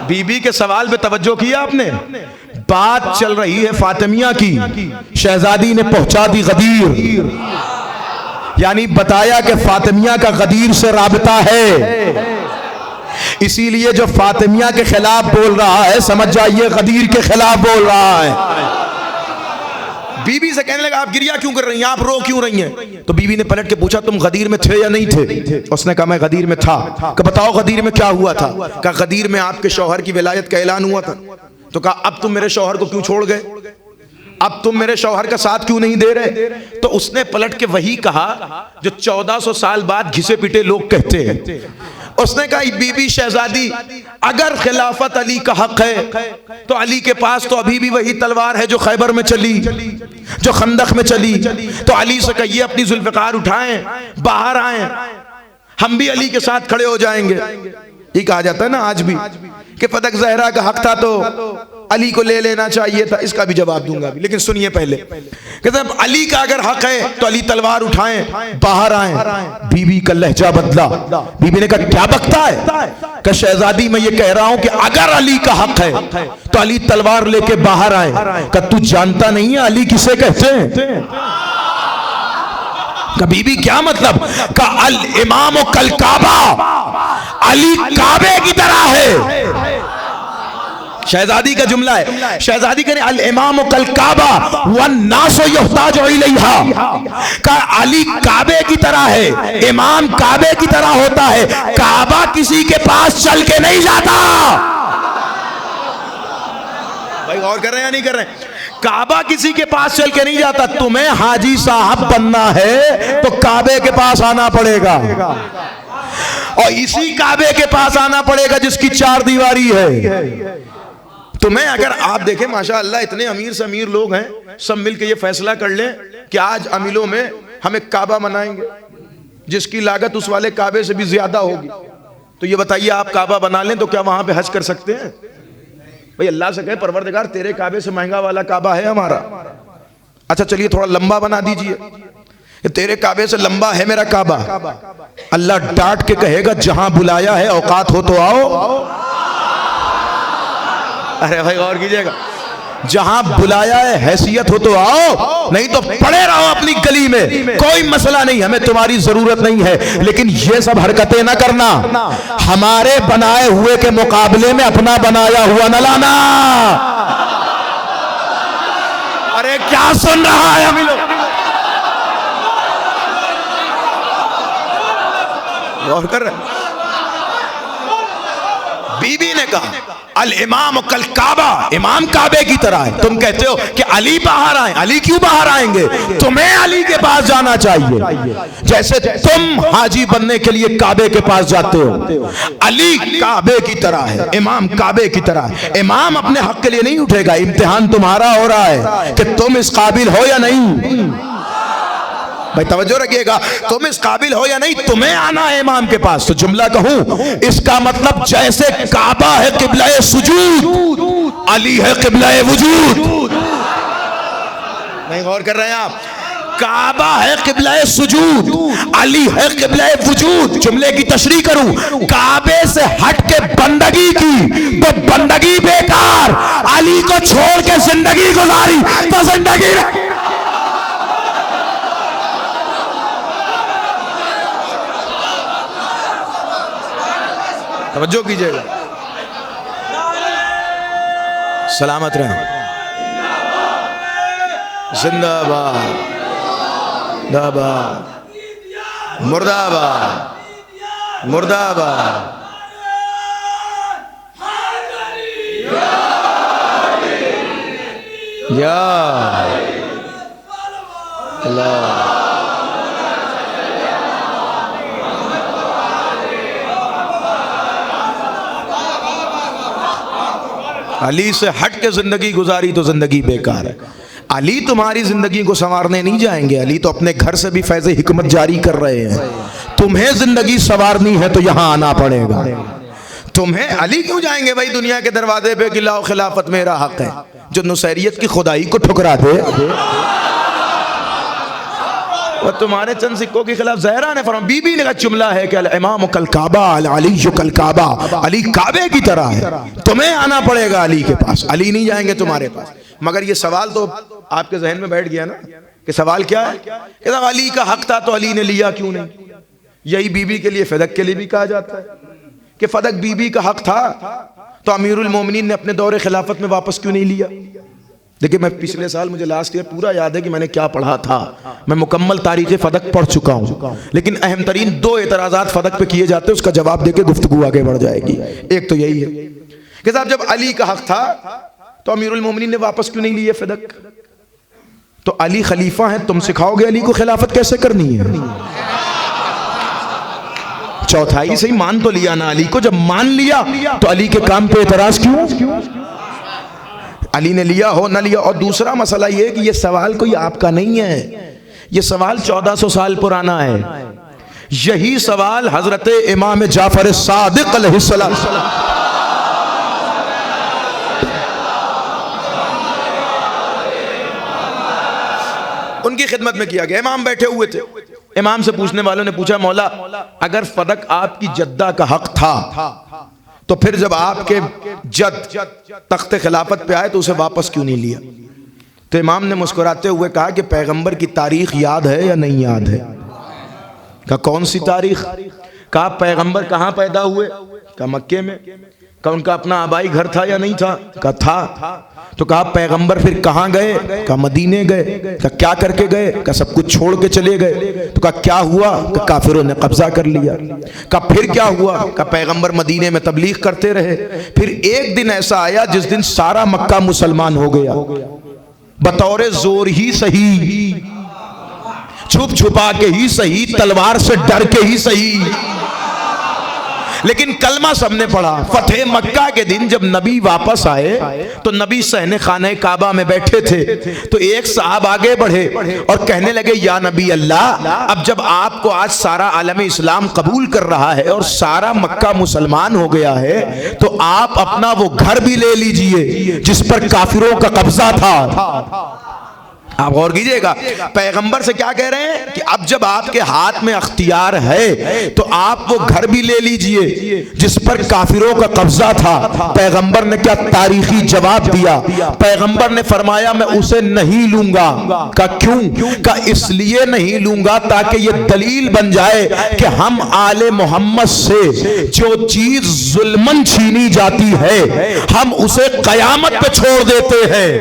बीबी के सवाल पे तवज्जो किया आपने? बात चल रही है फातिमिया की, शहजादी ने पहुंचा दी गदीर, यानी बताया कि फातिमिया का गदीर से राबता है। इसीलिए जो फातिमिया के खिलाफ बोल रहा है, समझ जाइए गदीर के खिलाफ बोल रहा है। बीबी से कहने लगा आप गिरिया क्यों कर रही हैं, आप रो क्यों रही हैं? तो बीबी ने पलट के पूछा तुम गदीर में थे या नहीं थे? उसने कहा मैं गदीर में था। कहा बताओ गदीर में क्या हुआ था? कहा गदीर में आपके शौहर की विलायत का ऐलान हुआ था। तो कहा अब तुम मेरे शौहर को क्यों छोड़ गए, अब तुम मेरे शौहर का साथ क्यों नहीं दे रहे? तो उसने पलट के वही कहा जो 1400 साल बाद घिसे पिटे लोग कहते हैं। उसने कहा बीबी शहजादी, अगर खिलाफत अली का हक है तो अली के पास तो अभी भी वही तलवार है जो खैबर में चली, जो खंदक में चली। तो अली से कहिए अपनी जुल्फ़िकार उठाएं, बाहर आएं, हम भी अली के साथ खड़े हो जाएंगे। ये कहा जाता है ना आज भी कि फतक ज़हरा का हक था तो अली को ले लेना चाहिए था। इसका भी जवाब दूंगा अभी, लेकिन सुनिए पहले कि जब अली का अगर हक है तो अली तलवार उठाएं, बाहर आएं। बीबी का लहजा बदला। बीबी ने कहा क्या बकता है? कि शहजादी मैं ये कह रहा हूं कि अगर अली का हक है तो अली तलवार लेके बाहर आए। कि तू जानता नहीं है अली किसे कहते हैं? बीबी क्या मतलब? का अल इमाम कल काबा, अली काबे की तरह है। शहजादी का जुमला है, शहजादी करें अल इमाम कल काबा वन नासो युहताजु इलैहा, का अली काबे की तरह है, इमाम काबे की तरह होता है। काबा किसी के पास चल के नहीं जाता। भाई गौर कर रहे हैं या नहीं कर रहे हैं? काबा किसी के पास चल के नहीं जाता। तुम्हें हाजी साहब बनना है तो काबे के पास आना पड़ेगा, और इसी काबे के पास आना पड़ेगा जिसकी 4 दीवारी है। तुम्हें अगर आप देखें माशाअल्लाह इतने अमीर से अमीर लोग हैं, सब मिलकर ये फैसला कर लें कि आज अमीलों में हम एक काबा बनाएंगे जिसकी लागत उस वाले काबे से भी ज्यादा होगी, तो ये बताइए आप काबा बना लें तो क्या वहां पे हज कर सकते हैं? भाई अल्लाह से कहे परवरदिगार तेरे काबे से महंगा वाला काबा है हमारा। अच्छा चलिए थोड़ा लंबा बना दीजिए, तेरे काबे से लंबा है मेरा काबा। अल्लाह डांट के कहेगा जहां बुलाया है औकात हो तो आओ। अरे भाई गौर कीजिएगा, जहां बुलाया है हैसियत हो तो आओ, नहीं तो पड़े रहो अपनी गली में, कोई मसला नहीं, हमें तुम्हारी जरूरत नहीं है। लेकिन ये सब हरकतें ना करना, हमारे बनाए हुए के मुकाबले में अपना बनाया हुआ न लाना। अरे क्या सुन रहा है अभी लोग, गौर कर रहे। बीबी ने कहा अल इमाम कल काबा, इमाम काबे की तरह है। तुम कहते हो कि अली बाहर आए, अली क्यों बाहर आएंगे? तुम्हें अली के पास जाना चाहिए, जैसे तुम हाजी बनने के लिए काबे के पास जाते हो। अली काबे की तरह है, इमाम काबे की तरह है। इमाम अपने हक के लिए नहीं उठेगा, इम्तिहान तुम्हारा हो रहा है कि तुम इस काबिल हो या नहीं। भाई तवज्जो रखिएगा, तुम इस काबिल हो या नहीं, तुम्हें आना है इमाम के पास। तो जुमला कहूं, इसका मतलब जैसे काबा है किबला-ए सुजूद, अली है किबला-ए वजूद। नहीं गौर कर रहे हैं आप? काबा है किबला-ए सुजूद, अली है किबला-ए वजूद। जुमले की तशरीह करूं, काबे से हट के बंदगी की तो बंदगी बेकार, अली को छोड़ के जिंदगी गुजारी तो जिंदगी। तवज्जो कीजिएगा, सलामत रहें। जिंदाबाद, जिंदाबाद, मुर्दाबाद, मुर्दाबाद। या अल्लाह, अली से हट के जिंदगी गुजारी तो जिंदगी बेकार है। अली तुम्हारी जिंदगी को संवारने नहीं जाएंगे, अली तो अपने घर से भी फैज़े हिकमत जारी कर रहे हैं। तुम्हें जिंदगी संवारनी है तो यहां आना पड़ेगा। तुम्हें अली क्यों जाएंगे भाई दुनिया के दरवाजे पे कि लाओ खिलाफत मेरा हक है, जो नुसैरियत की खुदाई को ठुकरा दे। और तुम्हारे चंद सिक्कों के खिलाफ ज़हरा ने फरमाया, बीबी ने कहा जुमला है कि अल इमाम कल काबा, अल अली कल काबा, अली काबे की तरह है। तुम्हें आना पड़ेगा अली के पास, अली नहीं जाएंगे तुम्हारे पास। मगर ये सवाल तो आपके जहन में बैठ गया ना कि सवाल क्या है कि अली का हक था तो अली ने लिया क्यों नहीं? यही बीबी के लिए फदक के लिए भी कहा जाता है कि फदक बीबी का हक था तो अमीरुल मोमिनीन ने अपने दौरे खिलाफत में वापस क्यों नहीं लिया? देखिए मैं पिछले साल, मुझे लास्ट ईयर पूरा याद है कि मैंने क्या पढ़ा था। मैं मुकम्मल तारीख़ फदक पढ़ चुका हूँ, लेकिन अहम तरीन 2 एतराज़ात फदक पे किए जाते हैं, उसका जवाब देके गुफ्तगू आगे बढ़ जाएगी। एक तो यही है कि साहब जब अली का हक था तो अमीरुल मोमिनीन ने वापस क्यों नहीं लिए फदक? तो अली खलीफा है, तुम सिखाओगे अली को खिलाफत कैसे करनी है? चौथाई से ही मान तो लिया ना अली को, जब मान लिया तो अली के काम पे एतराज़ क्यों? अली ने लिया हो ना लिया। और दूसरा मसला ये है कि ये सवाल कोई आपका नहीं है, ये सवाल 1400 साल पुराना है। यही सवाल हजरत इमाम जाफर सादिक अलैहिस्सलाम उनकी खिदमत में किया गया। इमाम बैठे हुए थे, इमाम से पूछने वालों ने पूछा, मौला अगर फदक आपकी जद्दा का हक था तो फिर जब आपके जद तख्ते खिलाफत पे आए तो उसे वापस क्यों नहीं लिया? तो इमाम ने मुस्कुराते हुए कहा कि पैगंबर की तारीख याद है या नहीं याद है? कहा कौन सी तारीख? कहा पैगंबर कहाँ पैदा हुए? कहा मक्के में। कहा उनका अपना आबाई घर था या नहीं था? कहा था। तो कहा पैगंबर फिर कहाँ गए? कहा मदीने गए। कहा क्या करके गए? कहा सब कुछ छोड़ के चले गए। तो कहा क्या हुआ? कहा काफिरों ने कब्जा कर लिया। कहा फिर क्या हुआ? कहा पैगंबर मदीने में तबलीग करते रहे। फिर एक दिन ऐसा आया जिस दिन सारा मक्का मुसलमान हो गया, बतौरे जोर ही सही, छुप छुपा के ही सही, तलवार से डर के ही सही। लेकिन कलमा सबने पढ़ा। फतेह मक्का के दिन जब नबी वापस आए तो नबी सहने खाने काबा में बैठे थे, तो एक साहब आगे बढ़े और कहने लगे, या नबी अल्लाह, अब जब आपको आज सारा आलम इस्लाम कबूल कर रहा है और सारा मक्का मुसलमान हो गया है, तो आप अपना वो घर भी ले लीजिए जिस पर काफिरों का कब्जा था। आप गौर कीजिएगा, पैगंबर से क्या कह रहे हैं कि अब जब आपके हाथ में अख्तियार है तो आप वो घर भी ले लीजिए जिस पर काफिरों का कब्जा था। पैगंबर ने क्या तारीखी जवाब दिया? पैगंबर ने फरमाया, मैं उसे नहीं लूंगा। का क्यों? का इसलिए नहीं लूंगा ताकि ये दलील बन जाए कि हम आले मोहम्मद से जो चीज जुल्मन छीनी जाती है हम उसे कयामत पे छोड़ देते हैं।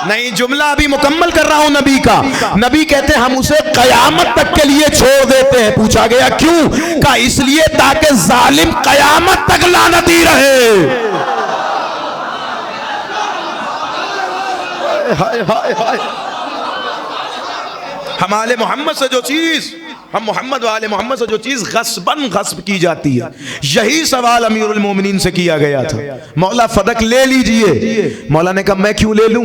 नहीं, जुमला अभी मुकम्मल कर रहा हूं नबी का। नबी कहते हैं हम उसे कयामत तक के लिए छोड़ देते हैं। पूछा गया क्यों? का इसलिए ताकि जालिम कयामत तक लानती रहे। हाय हाय हाय। हम आले मोहम्मद से जो चीज, हम मोहम्मद वाले मोहम्मद से जो चीज गस्बन गस्ब की जाती है, यही सवाल अमीरुल मोमिनीन से किया गया था। मौला फदक ले लीजिए। मौला ने कहा, मैं क्यों ले लूं?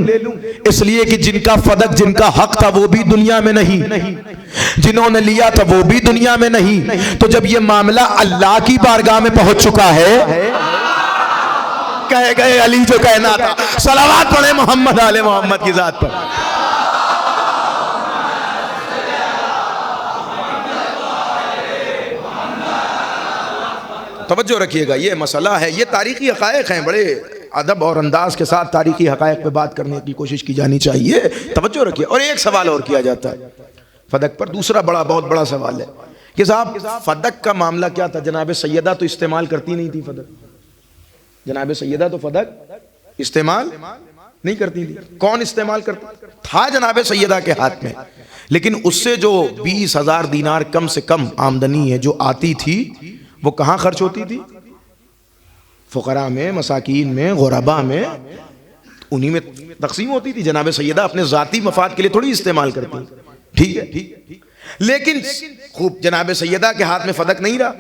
इसलिए कि जिनका फदक, जिनका हक था वो भी दुनिया में नहीं, जिन्होंने लिया था वो भी दुनिया में नहीं। तो जब ये मामला अल्लाह की बारगाह में पहुंच चुका है, कह गए अली जो कहना था, सलावत पढ़े मोहम्मद आले मोहम्मद की जात पर। तवज्जो रखिएगा, ये मसला है, ये तारीखी हक़ाइक़ हैं। बड़े अदब और अंदाज के साथ तारीखी हक़ाइक़ पे बात करने की कोशिश की जानी चाहिए। तवज्जो रखिए। और एक सवाल और किया जाता है फदक पर, दूसरा बहुत बड़ा सवाल है कि साहब फदक का मामला क्या था? जनाब सैयदा तो इस्तेमाल करती नहीं थी फदक। जनाब सैयदा तो फदक इस्तेमाल नहीं करती थी। कौन इस्तेमाल करता था? जनाब सैयदा के हाथ में। लेकिन उससे जो 20,000 दीनार कम से कम आमदनी है जो आती थी, वो कहाँ खर्च होती थी? फुकरा में, मसाकीन में, गुरबा में, उन्हीं में तकसीम होती थी। जनाब सैयदा अपने ज़ाती मफाद के लिए थोड़ी इस्तेमाल करती। ठीक है, लेकिन खूब जनाब सैयदा के हाथ में फदक नहीं रहा,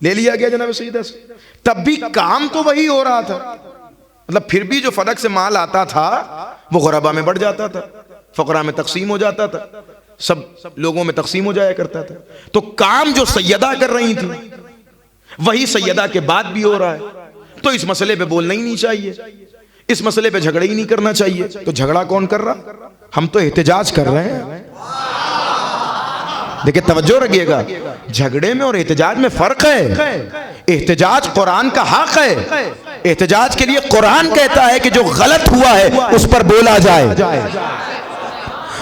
ले लिया गया जनाब सैयदा से। तब भी काम तो वही हो रहा था। मतलब फिर भी जो फदक से माल आता था वो गुरबा में बढ़ जाता था, फुकरा में तकसीम हो जाता था, सब लोगों में तकसीम हो जाया करता था। तो काम जो सैयदा कर रही थी वही सैयदा के बाद भी हो रहा है। तो इस मसले पे बोलना ही नहीं चाहिए, इस मसले पे झगड़ा ही नहीं करना चाहिए। तो झगड़ा कौन कर रहा? हम तो एहतजाज कर रहे हैं। देखिए, तवज्जो रखिएगा, झगड़े में और एहतजाज में फर्क है। एहतजाज कुरान का हक है। एहतजाज के लिए कुरान कहता है कि जो गलत हुआ है उस पर बोला जाए।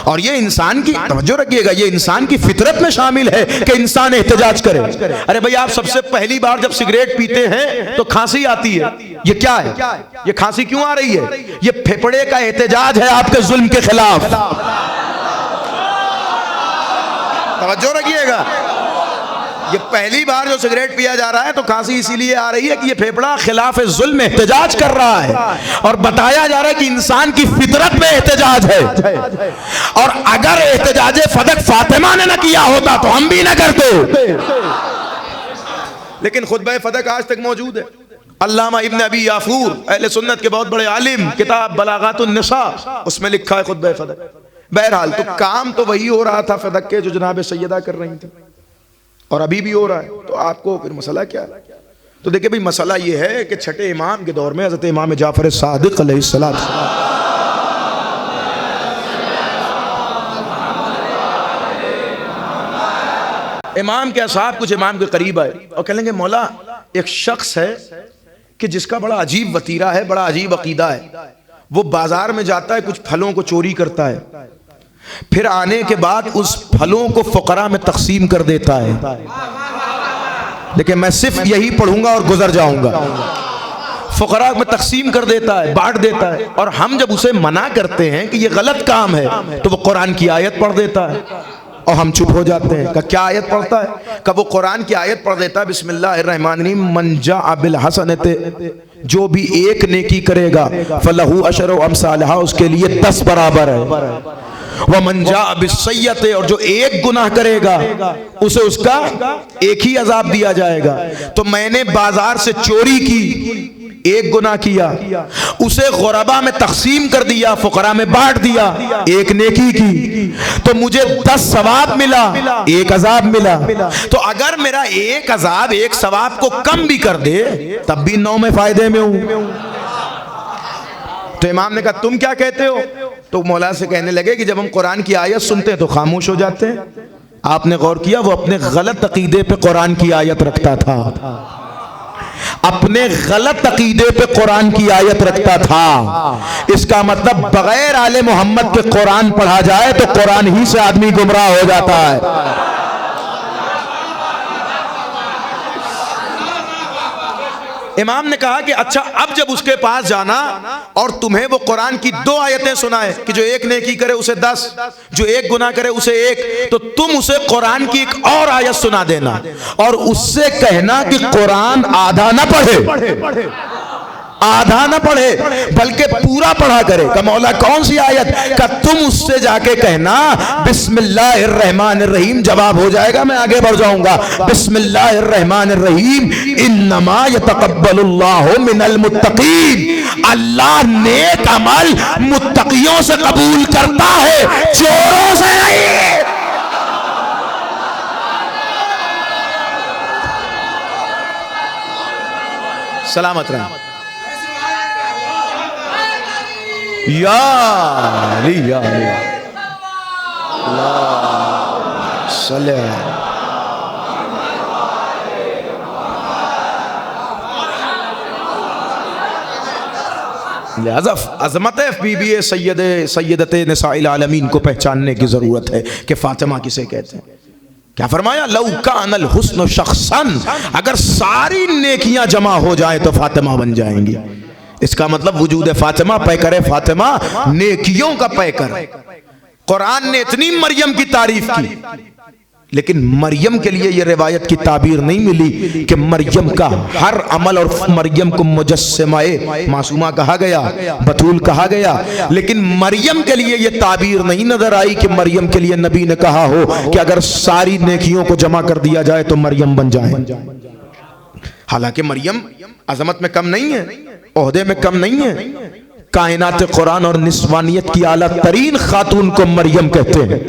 और ये इंसान की, तवज्जो रखिएगा, ये इंसान की फितरत में शामिल है कि इंसान एहतजाज करे। अरे भाई, आप सबसे पहली बार जब सिगरेट पीते हैं तो खांसी आती है। ये क्या है? ये खांसी क्यों आ रही है? ये फेफड़े का एहतजाज है आपके जुल्म के खिलाफ। तवज्जो रखिएगा, ये पहली बार जो सिगरेट पिया जा रहा है तो खांसी इसीलिए आ रही है कि ये फेफड़ा खिलाफ जुल्म एहतजाज कर रहा है। और बताया जा रहा है कि इंसान की फितरत में एहतजाज है। और अगर एहतजाज फदक फातिमा ने न किया होता तो हम भी न करते। लेकिन खुतबा फदक आज तक मौजूद है। अल्लामा इब्न अबी याफूर, अहले सुन्नत के बहुत बड़े आलिम, किताब बलागातुन निसा, उसमें लिखा है खुतबा फदक। बहरहाल, तो काम तो वही हो रहा था फदक के जो जनाब सैयदा कर रही थी, और अभी भी हो रहा है। तो आपको फिर मसला क्या है? तो देखिए भाई, मसला ये है कि छठे इमाम के दौर में हज़रत इमाम जाफर सादिक अलैहिस्सलाम, इमाम के असहाब कुछ इमाम के करीब आए और कहेंगे, मौला एक शख्स है कि जिसका बड़ा अजीब वतीरा है, बड़ा अजीब अकीदा है। वो बाजार में जाता है, कुछ फलों को चोरी करता है, फिर आने के बाद उस फलों को फुकरा में तकसीम कर देता है। देखिए, मैं सिर्फ यही पढ़ूंगा और गुजर जाऊंगा। फुकरा में तकसीम कर देता है, बांट देता है। और हम जब उसे मना करते हैं कि ये गलत काम है तो वो कुरान की आयत पढ़ देता है और हम चुप हो जाते हैं। क्या आयत पढ़ता है? कब वो कुरान की आयत पढ़ देता है, बिस्मिल्लाहिर्रहमानिर्रहीम, मन जाअ बिल हसनते, जो भी एक नेकी करेगा फलहू अशरु अमसालहा, उसके लिए 10 बराबर है। वह मंजा बिस्सय्यत, और जो एक गुनाह करेगा उसे उसका एक ही अजाब दिया जाएगा। तो मैंने बाजार से चोरी की, एक गुनाह किया, उसे गुरबा में तकसीम कर दिया, फुकरा में बांट दिया, एक नेकी की, तो मुझे 10 सवाब मिला, एक अजाब मिला। तो अगर मेरा एक अजाब एक सवाब को कम भी कर दे तब भी 9 में फायदे में हूं। तो इमाम ने कहा तुम क्या कहते हो? तो मौला से कहने लगे कि जब हम कुरान की आयत सुनते हैं तो खामोश हो जाते हैं। आपने गौर किया, वो अपने गलत अकीदे पे कुरान की आयत रखता था, अपने गलत अकीदे पे कुरान की आयत रखता था। इसका मतलब बगैर आले मोहम्मद के कुरान पढ़ा जाए तो कुरान ही से आदमी गुमराह हो जाता है। इमाम ने कहा कि अच्छा, अब जब उसके पास जाना और तुम्हें वो कुरान की 2 आयतें सुनाए कि जो एक नेकी करे उसे 10, जो एक गुनाह करे उसे 1, तो तुम उसे कुरान की एक और आयत सुना देना और उससे कहना कि कुरान आधा ना पढ़े, आधा ना पढ़े बल्कि पूरा पढ़ा करे। का मौला कौन सी आयत? का तुम उससे जाके कहना बिस्मिल्लाहिर्रहमानिर्रहीम, जवाब हो जाएगा, मैं आगे बढ़ जाऊंगा। बिस्मिल्लाहिर्रहमानिर्रहीम, इन्नमा यतक़ब्बलुल्लाहु मिनल मुत्तक़ीन, अल्लाह नेक अमल मुत्तकियों से कबूल करता है, चोरों से नहीं। सलामत रहे। या अली या अली अल्लाह सल्ले। लिहाजा अज़मत बीबी सैयदत निसाइल आलमीन को पहचानने की जरूरत है कि फातिमा किसे कहते हैं। क्या फरमाया? लौ कानल हुस्न शख्सन, अगर सारी नेकियां जमा हो जाए तो फातिमा बन जाएंगी। इसका मतलब वजूद फातिमा, पैकर फातिमा नेकियों का पैकर। कुरान ने इतनी मरियम की तारीफ की, लेकिन मरियम के लिए यह रिवायत की ताबीर नहीं मिली कि मरियम का हर अमल, और मरियम को मुजस्समाए मासूमा कहा गया, बतूल कहा गया, लेकिन मरियम के लिए यह ताबीर नहीं नजर आई कि मरियम के लिए नबी ने कहा हो कि अगर सारी नेकियों को जमा कर दिया जाए तो मरियम बन जाए। हालांकि मरियम अजमत में कम नहीं है, ओहदे में कम नहीं है। कायनात कुरान और निस्वानियत की आला तरीन खातून को मरियम कहते हैं,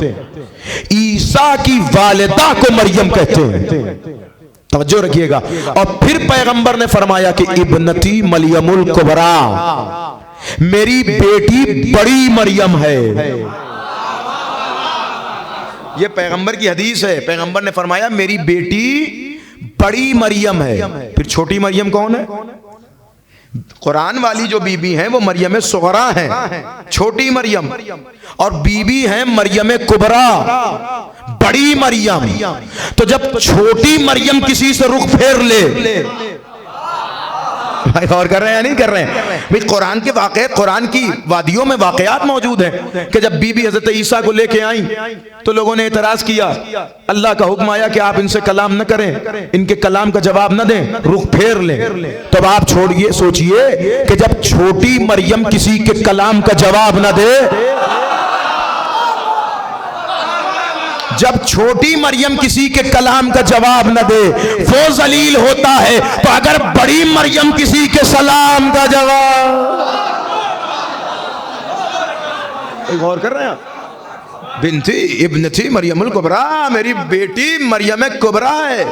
ईसा की वालिदा को मरियम कहते हैं। तवज्जो रखिएगा। और फिर पैगंबर ने फरमाया कि इब्नती मरियमुल कुबरा, मेरी बेटी बड़ी मरियम है। यह पैगंबर की हदीस है। पैगंबर ने फरमाया मेरी बेटी बड़ी मरियम है। फिर छोटी मरियम कौन है? कुरान वाली जो बीबी हैं वो मरियम सुगरा हैं, छोटी मरियम, और बीबी हैं मरियम कुबरा, बड़ी मरियम। तो जब छोटी मरियम किसी से रुख फेर ले, भाई गौर कर रहे हैं या नहीं कर रहे हैं? भाई कुरान के वाक़े, कुरान की वादियों में वाक़यात मौजूद हैं कि जब बीबी हजरत ईसा को लेके आई तो लोगों ने एतराज किया, अल्लाह का हुक्म आया कि आप इनसे कलाम न करें, इनके कलाम का जवाब न दें, रुख फेर लें। तब आप छोड़िए, सोचिए कि जब छोटी मरियम किसी के कलाम का जवाब न दे, जब छोटी मरियम किसी के कलाम का जवाब न दे वो जलील होता है, तो अगर बड़ी मरियम किसी के सलाम का जवाब, गौर कर रहे हैं आप? बिनती इब्नती मरियमुल कुबरा, मेरी बेटी मरियम कुबरा है।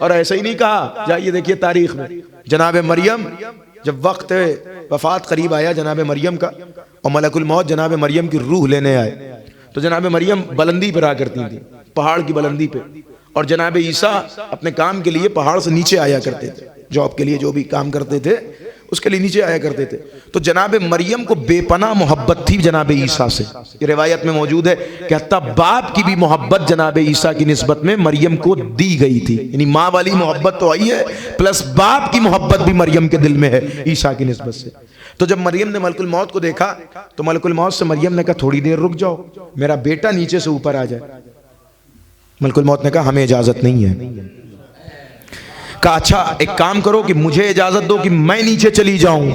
और ऐसा ही नहीं कहा, जाइए देखिए तारीख में, जनाब मरियम जब वक्त वफात करीब आया जनाब मरियम का, और मलकुल मौत जनाब मरियम की रूह लेने आए, तो जनाब मरियम बुलंदी पर आ करती थी, पहाड़ की बुलंदी पे, और जनाब ईसा अपने काम के लिए पहाड़ से नीचे आया करते थे, जॉब के लिए जो भी काम करते थे उसके लिए नीचे आया करते थे। तो जनाब मरियम को बेपनाह मोहब्बत थी जनाब ईसा से। ये रिवायत में मौजूद है कि हत्ता बाप की भी मोहब्बत जनाब ईसा की निस्बत में मरियम को दी गई थी। यानी माँ वाली मोहब्बत तो आई है, प्लस बाप की मोहब्बत भी मरियम के दिल में है ईसा की निस्बत से। तो जब मरियम ने मलकुल मौत को देखा तो मलकुल मौत से मरियम ने कहा थोड़ी देर रुक जाओ, मेरा बेटा नीचे से ऊपर आ जाए। मलकुल मौत ने कहा हमें इजाजत नहीं है। कहा अच्छा एक काम करो कि मुझे इजाजत दो कि मैं नीचे चली जाऊं।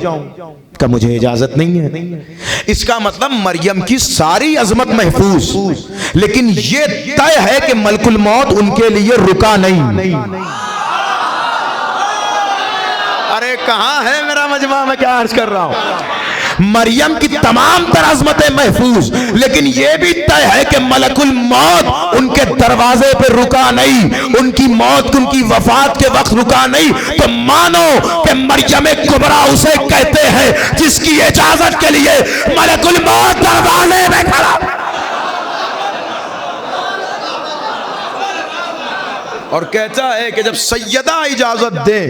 का मुझे इजाजत नहीं है। इसका मतलब मरियम की सारी अजमत महफूज, लेकिन ये तय है कि मलकुल मौत उनके लिए रुका नहीं। अरे कहां है मेरा मजमा, मैं क्या अर्ज कर रहा हूं। मरियम की तमाम तर अजमतें महफूज, लेकिन यह भी तय है कि मलकुल मौत उनके दरवाजे पे रुका नहीं, उनकी मौत उनकी वफात के वक्त रुका नहीं। तो मानो कि मरियम कुबरा उसे कहते हैं जिसकी इजाजत के लिए मलकुल मौत दरवाजे में खड़ा। और कहता है कि जब सैयदा इजाजत दे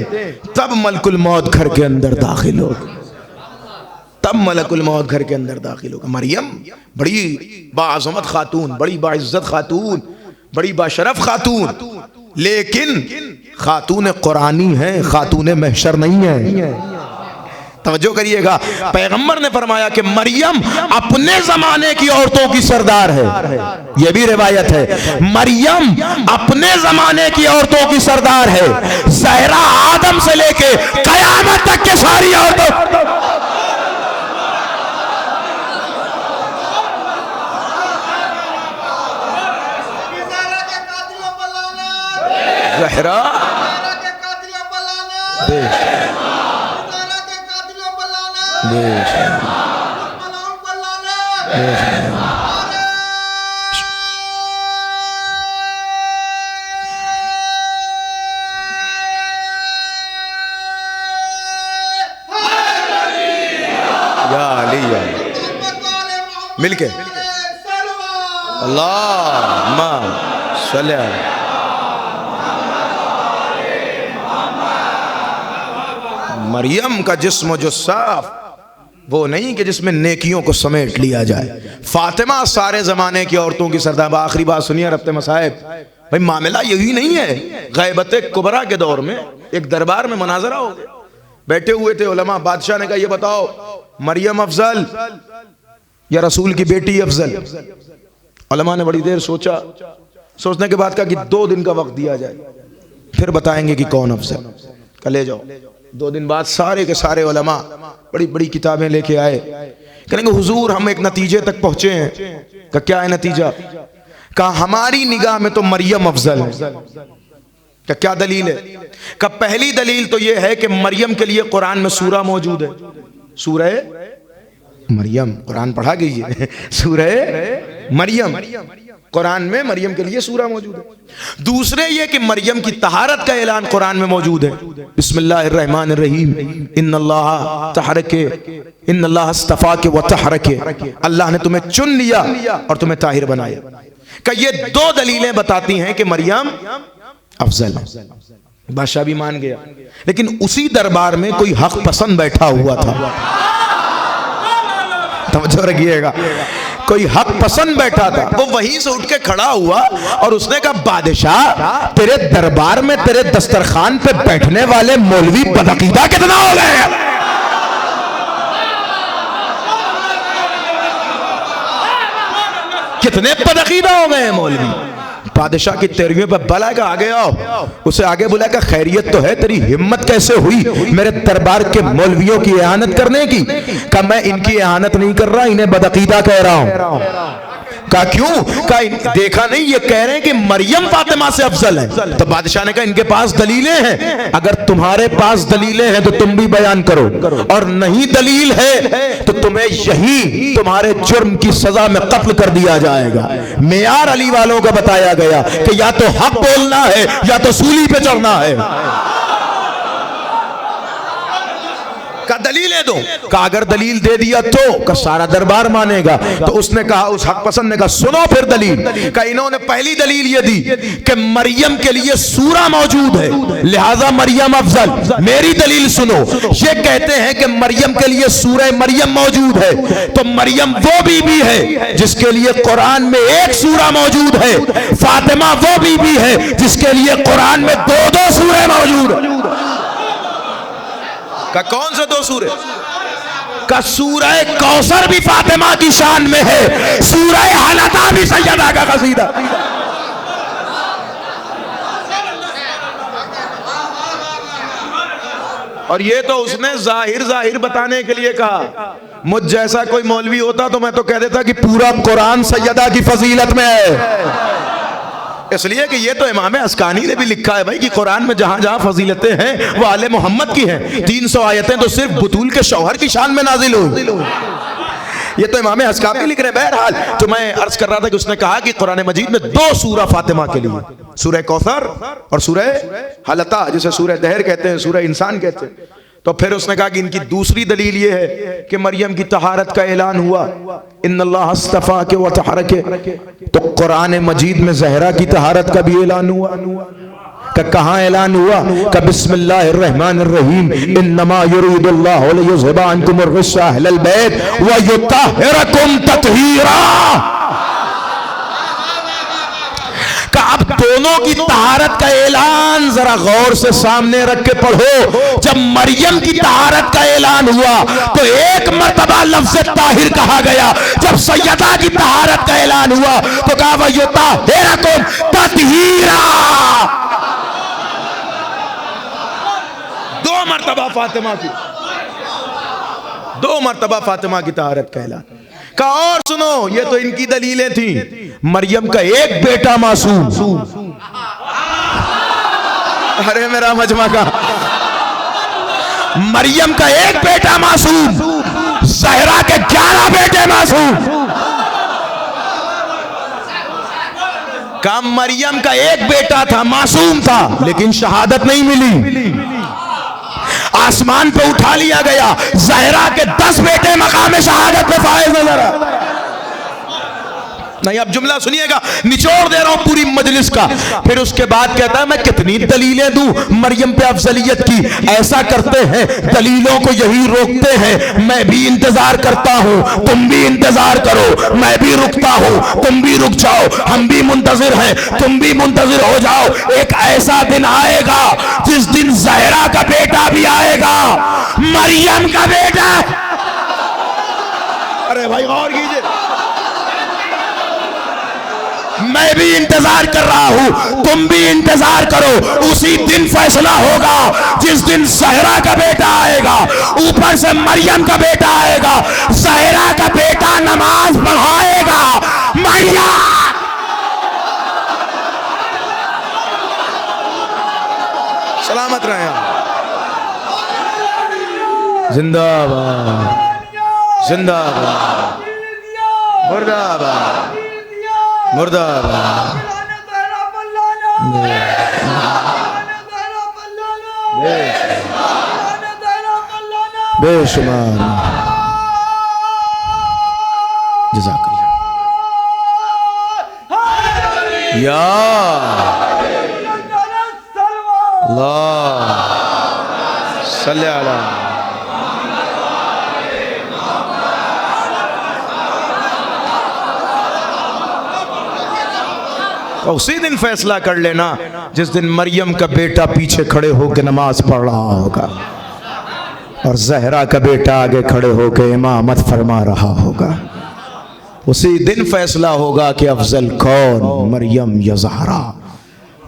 तब मलकुल मौत घर के अंदर दाखिल हो, तब मलकुल मौत घर के अंदर दाखिल होगा। मरियम बड़ी बाअज़मत खातून, बड़ी बाइज्जत खातून, बड़ी बाशरफ खातून, लेकिन खातून कुरानी है, खातून महशर नहीं है। तवज्जो करिएगा, पैगंबर ने फरमाया कि मरियम अपने जमाने की औरतों की सरदार है। यह भी रिवायत है, मरियम अपने जमाने की औरतों की सरदार है। ज़हरा आदम से लेके कयामत तक के सारी औरतों। ज़हरा मिलके अल्लाहुम्मा सल्ली अलैहि। मरियम का जिस्म जो साफ वो नहीं कि जिसमें नेकियों को समेट लिया जाए। फातिमा सारे जमाने की औरतों की सरदार। आखिरी बात सुनिए रब्ते मसाहिब, भाई मामला यही नहीं है। गैबत कुबरा के दौर में एक दरबार में मनाजरा हो गया, बैठे हुए थे उलमा। बादशाह ने कहा ये बताओ मरियम अफजल या रसूल की बेटी अफजल। उलमा ने बड़ी देर सोचा, सोचने के बाद कहा कि 2 दिन का वक्त दिया जाए, फिर बताएंगे कि कौन अफजल। कल ले जाओ। 2 दिन बाद सारे के सारे उलमा बड़ी बड़ी किताबें लेके आए, कहेंगे हुजूर हम एक नतीजे तक पहुंचे हैं। का क्या है नतीजा? कहा हमारी निगाह में तो मरियम अफजल है। का क्या दलील है? का पहली दलील तो यह है कि मरियम के लिए कुरान में सूरा मौजूद है, सूरह मरियम। कुरान पढ़ा कीजिए, सूरह मरियम। कुरान में मरियम के लिए सूरा मौजूद है। दूसरे ये कि मरियम की तहारत का ऐलान कुरान में मौजूद है। बिस्मिल्लाहिर्रहमानिर्रहीम, इन्नल्लाह तहरके इन्नल्लाह इस्तफाके व तहरके। अल्लाह ने तुम्हें चुन लिया और तुम्हें ताहिर बनाया। का ये 2 दलीलें बताती हैं कि मरियम अफजल है। बादशाह भी मान गया, लेकिन उसी दरबार में कोई हक पसंद बैठा हुआ था। तवज्जो रखिएगा, कोई हक पसंद बैठा था। वो वहीं से उठ के खड़ा हुआ और उसने कहा बादशाह तेरे दरबार में तेरे दस्तरखान पे बैठने वाले मौलवी बदअकीदा कितना हो गए हैं। कितने बदअकीदा हो गए हैं मौलवी। बादशाह की तेरवियों पर बुलाएगा, आगे आओ। उसे आगे बुलाएगा, खैरियत तो है, तेरी हिम्मत कैसे हुई मेरे दरबार के मौलवियों की इहानत करने की? का मैं इनकी इहानत नहीं कर रहा, इन्हें बदअकीदा कह रहा हूं। का क्यों? का देखा नहीं ये कह रहे हैं कि मरियम फातिमा से अफजल है। तो बादशाह ने कहा इनके पास दलीलें हैं, अगर तुम्हारे पास दलीलें हैं तो तुम भी बयान करो, और नहीं दलील है तो तुम्हें यही तुम्हारे जुर्म की सजा में कत्ल कर दिया जाएगा। मेयार अली वालों को बताया गया कि या तो हक बोलना है या तो सूली पे चढ़ना है। का दलीलें दो। का अगर दलील दे दिया तो का सारा दरबार मानेगा। तो उसने कहा, उस हक पसंद ने कहा सुनो फिर दलील। का इन्होंने पहली दलील ये दी कि मरियम के लिए सूरा मौजूद है, लिहाजा मरियम अफजल। मेरी दलील सुनो, ये कहते हैं कि मरियम के लिए सूरह मरियम मौजूद है, तो मरियम वो बीबी है जिसके लिए कुरान में एक सूरा मौजूद है। फातिमा वो बीबी है जिसके लिए कुरान में 2-2 सूरह मौजूद है। का कौन से 2 सूरे? का सूरह कौसर भी फातिमा की शान में है, सूरह हलता भी सैयदा का कसीदा। और ये तो उसने जाहिर जाहिर बताने के लिए कहा। मुझ जैसा कोई मौलवी होता तो मैं तो कह देता कि पूरा कुरान सैयदा की फजीलत में है, इसलिए कि ये तो इमाम अस्कानी ने भी लिखा है भाई कि कुरान में जहां जहां फजीलतें हैं वो आले मोहम्मद की हैं। 300 आयतें तो सिर्फ बुतूल के शौहर की शान में नाजिल हुई, ये तो इमाम अस्कानी लिख रहे हैं। बहरहाल तो मैं अर्ज कर रहा था कि उसने कहा कि कुरान मजीद में 2 सूरा फातिमा के लिए, सूरह कौसर और सूरह हलता, जिसे सूरह दहर कहते हैं, सूरह इंसान कहते हैं। तो फिर उसने कहा कि इनकी दूसरी दलील ये है कि मरियम की तहारत का ऐलान हुआ, इन्नल्लाह अस्तफा के व तहरके, तो कुरान मजीद में ज़हरा की तहारत का भी ऐलान हुआ। कहाँ ऐलान हुआ? का बिस्मिल्लाहिर्रहमानिर्रहीम, इन्नमा युरीदुल्लाहु लियुज़हिबा अन्कुम अर्रिज्सा अहलल बैत व युत्तहिरकुम तत्हीरा। का अब दोनों की तहारत का ऐलान जरा गौर से सामने रख के पढ़ो। जब मरियम की तहारत का ऐलान हुआ तो एक मर्तबा लफ्ज़ ताहिर कहा गया, जब सैयदा की तहारत का ऐलान हुआ तो कहा व युत्तहिरकुम तत्हीरा। 2 मर्तबा फातिमा की, 2 मर्तबा फातिमा की तहारत का ऐलान का। और सुनो, ये तो इनकी दलीलें थी। मरियम का एक बेटा मासूम, अरे मेरा मजमा का, मरियम का एक बेटा मासूम, ज़हरा के 11 बेटे मासूम। का मरियम का एक बेटा था, मासूम था, लेकिन शहादत नहीं मिली, आसमान पे उठा लिया गया। ज़हरा के 10 बेटे मकाम शहादत पे फाइज नजर आ। नहीं, अब जुमला सुनिएगा, निचोड़ दे रहा हूं पूरी मजलिस का। फिर उसके बाद कहता है मैं कितनी दलीलें दूं मरियम पे अफजलियत की। ऐसा करते हैं, दलीलों को यही रोकते हैं। मैं भी इंतजार करता हूं, तुम भी इंतजार करो, मैं भी रुकता हूं, तुम भी रुक जाओ, हम भी मुंतजिर हैं, तुम भी मुंतजिर हो जाओ। एक ऐसा दिन आएगा जिस दिन ज़हरा का बेटा भी आएगा, मरियम का बेटा। अरे भाई गौर कीजिए, मैं भी इंतजार कर रहा हूं, तुम भी इंतजार करो। उसी दिन फैसला होगा जिस दिन ज़हरा का बेटा आएगा, ऊपर से मरियम का बेटा आएगा। ज़हरा का बेटा नमाज पढ़ाएगा, मरियम। सलामत रहे, जिंदाबाद जिंदाबाद मुर्दाबाद मुर्दाबाद। बेशुमार जज़ाकल्लाह या अल्लाह सल्ली अला। उसी दिन फैसला कर लेना जिस दिन मरियम का बेटा पीछे खड़े होकर नमाज पढ़ रहा होगा और ज़हरा का बेटा आगे खड़े होकर इमामत फरमा रहा होगा। उसी दिन फैसला होगा कि अफजल कौन, मरियम या ज़हरा।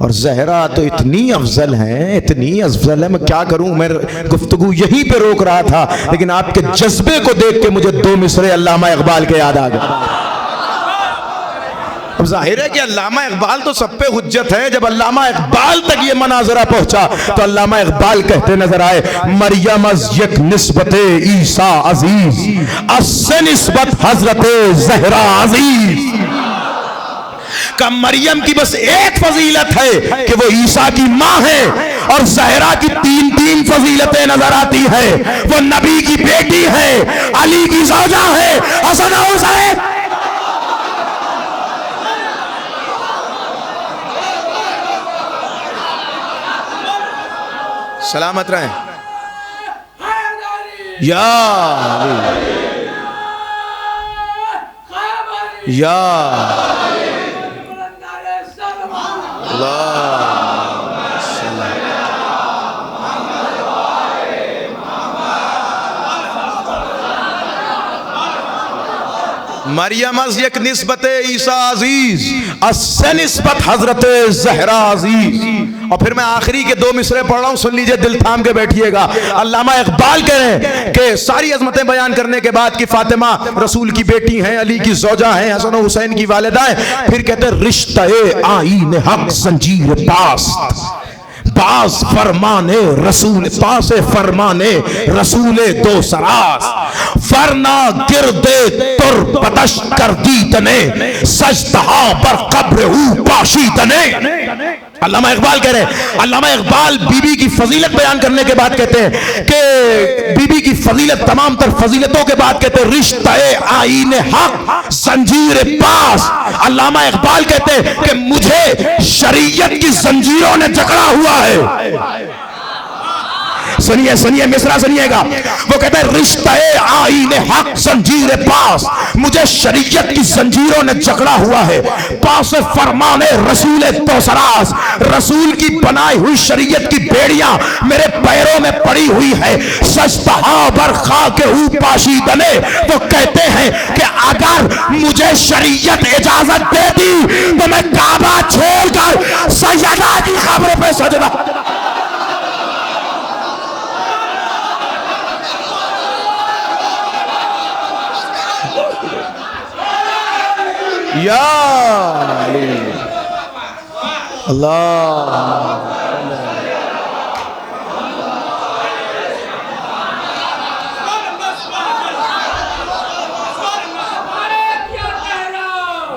और ज़हरा तो इतनी अफजल है, इतनी अफजल है, मैं क्या करूं। मैं गुफ्तगू यहीं पे रोक रहा था, लेकिन आपके जज्बे को देख के मुझे 2 मिसरे अल्लामा इकबाल के याद आ गए। अब जाहिर है कि अल्लामा इकबाल तो सब पे हुज्जत है। जब अल्लामा इकबाल तक ये मनाजरा पहुंचा तो अल्लामा इकबाल कहते नजर आए, मरियम अज यक निस्बते ईसा अजीज, अस्से निस्बत हजरते ज़हरा अजीज। का मरियम की बस एक फजीलत है कि वो ईसा की माँ है, और ज़हरा की 3 फजीलतें नजर आती है। वो नबी की बेटी है, अली की ज़ौजा है, हसन और हुसैन। सलामत रहे या या मरियम एक निस्बत ईसा अजीज अस्से निस्बत हजरत ज़हरा अजीज। और फिर मैं आखिरी के 2 मिसरे पढ़ रहा हूं, सुन लीजिए, दिल थाम के बैठिएगा। अल्लामा इकबाल कह रहे हैं कि सारी अजमतें बयान करने के बाद कि फातिमा रसूल की बेटी हैं, अली की ज़ौजा हैं, हसन और हुसैन की वालिदा हैं, फिर कहते हैं रिश्ते आईन हक जंजीर पास पास फरमाने रसूल पास फरमाने रसूले दो सरास फरना गिरदे तुर बदश कर दी तने सजदहा पर कब्र हूँ पाशी तने। अल्लामा इकबाल कह रहे हैं, अल्लामा इकबाल बीबी की फजीलत बयान करने के बाद कहते हैं कि बीबी की फजीलत तमाम तर फजीलतों के बाद कहते हैं रिश्ते आईन हक जंजीर पास। अल्लामा इकबाल कहते हैं कि मुझे शरीयत की जंजीरों ने जकड़ा हुआ है। सुनिए सुनिए मिसरा सुनिएगा, वो कहते हैं रिश्ते आईन हक जंजीर पास, मुझे शरीयत की जंजीरों ने जकड़ा हुआ है। पास फरमाने रसूल तो सरास, रसूल की बनाई हुई शरीयत की बेड़ियां मेरे पैरों में पड़ी हुई है। सजदहा बर खाके हूं पाशी दने, वो कहते हैं कि अगर मुझे शरीयत इजाजत दे दी तो मैं काबा छोड़कर सैयदा की कब्र पे सजदा। या अल्लाह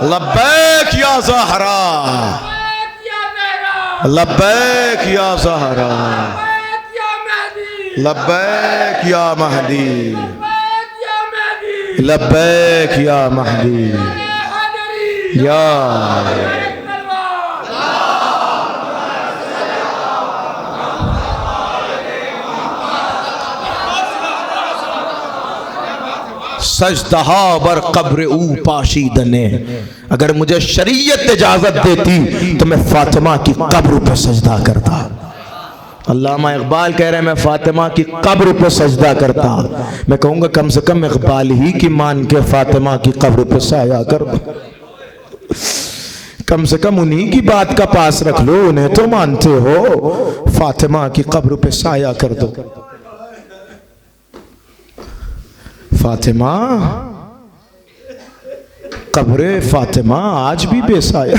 लब्बैक या ज़हरा, लब्बैक या ज़हरा, लब्बैक या महदी, लब्बैक या महदी या सजदहा बर कब्र ऊ पाशीदने, अगर मुझे शरीयत इजाजत देती तो मैं फातिमा की कब्र पर सजदा करता। अल्लामा इकबाल कह रहे हैं मैं फातिमा की कब्र पर सजदा करता। मैं कहूंगा कम से कम इकबाल ही की मान के फातिमा की कब्र पर साया कर दो, कम से कम उन्हीं की बात का पास रख लो, उन्हें तो मानते हो। फातिमा की कब्र पे साया कर दो। फातिमा कब्रे फातिमा आज भी बेसाया,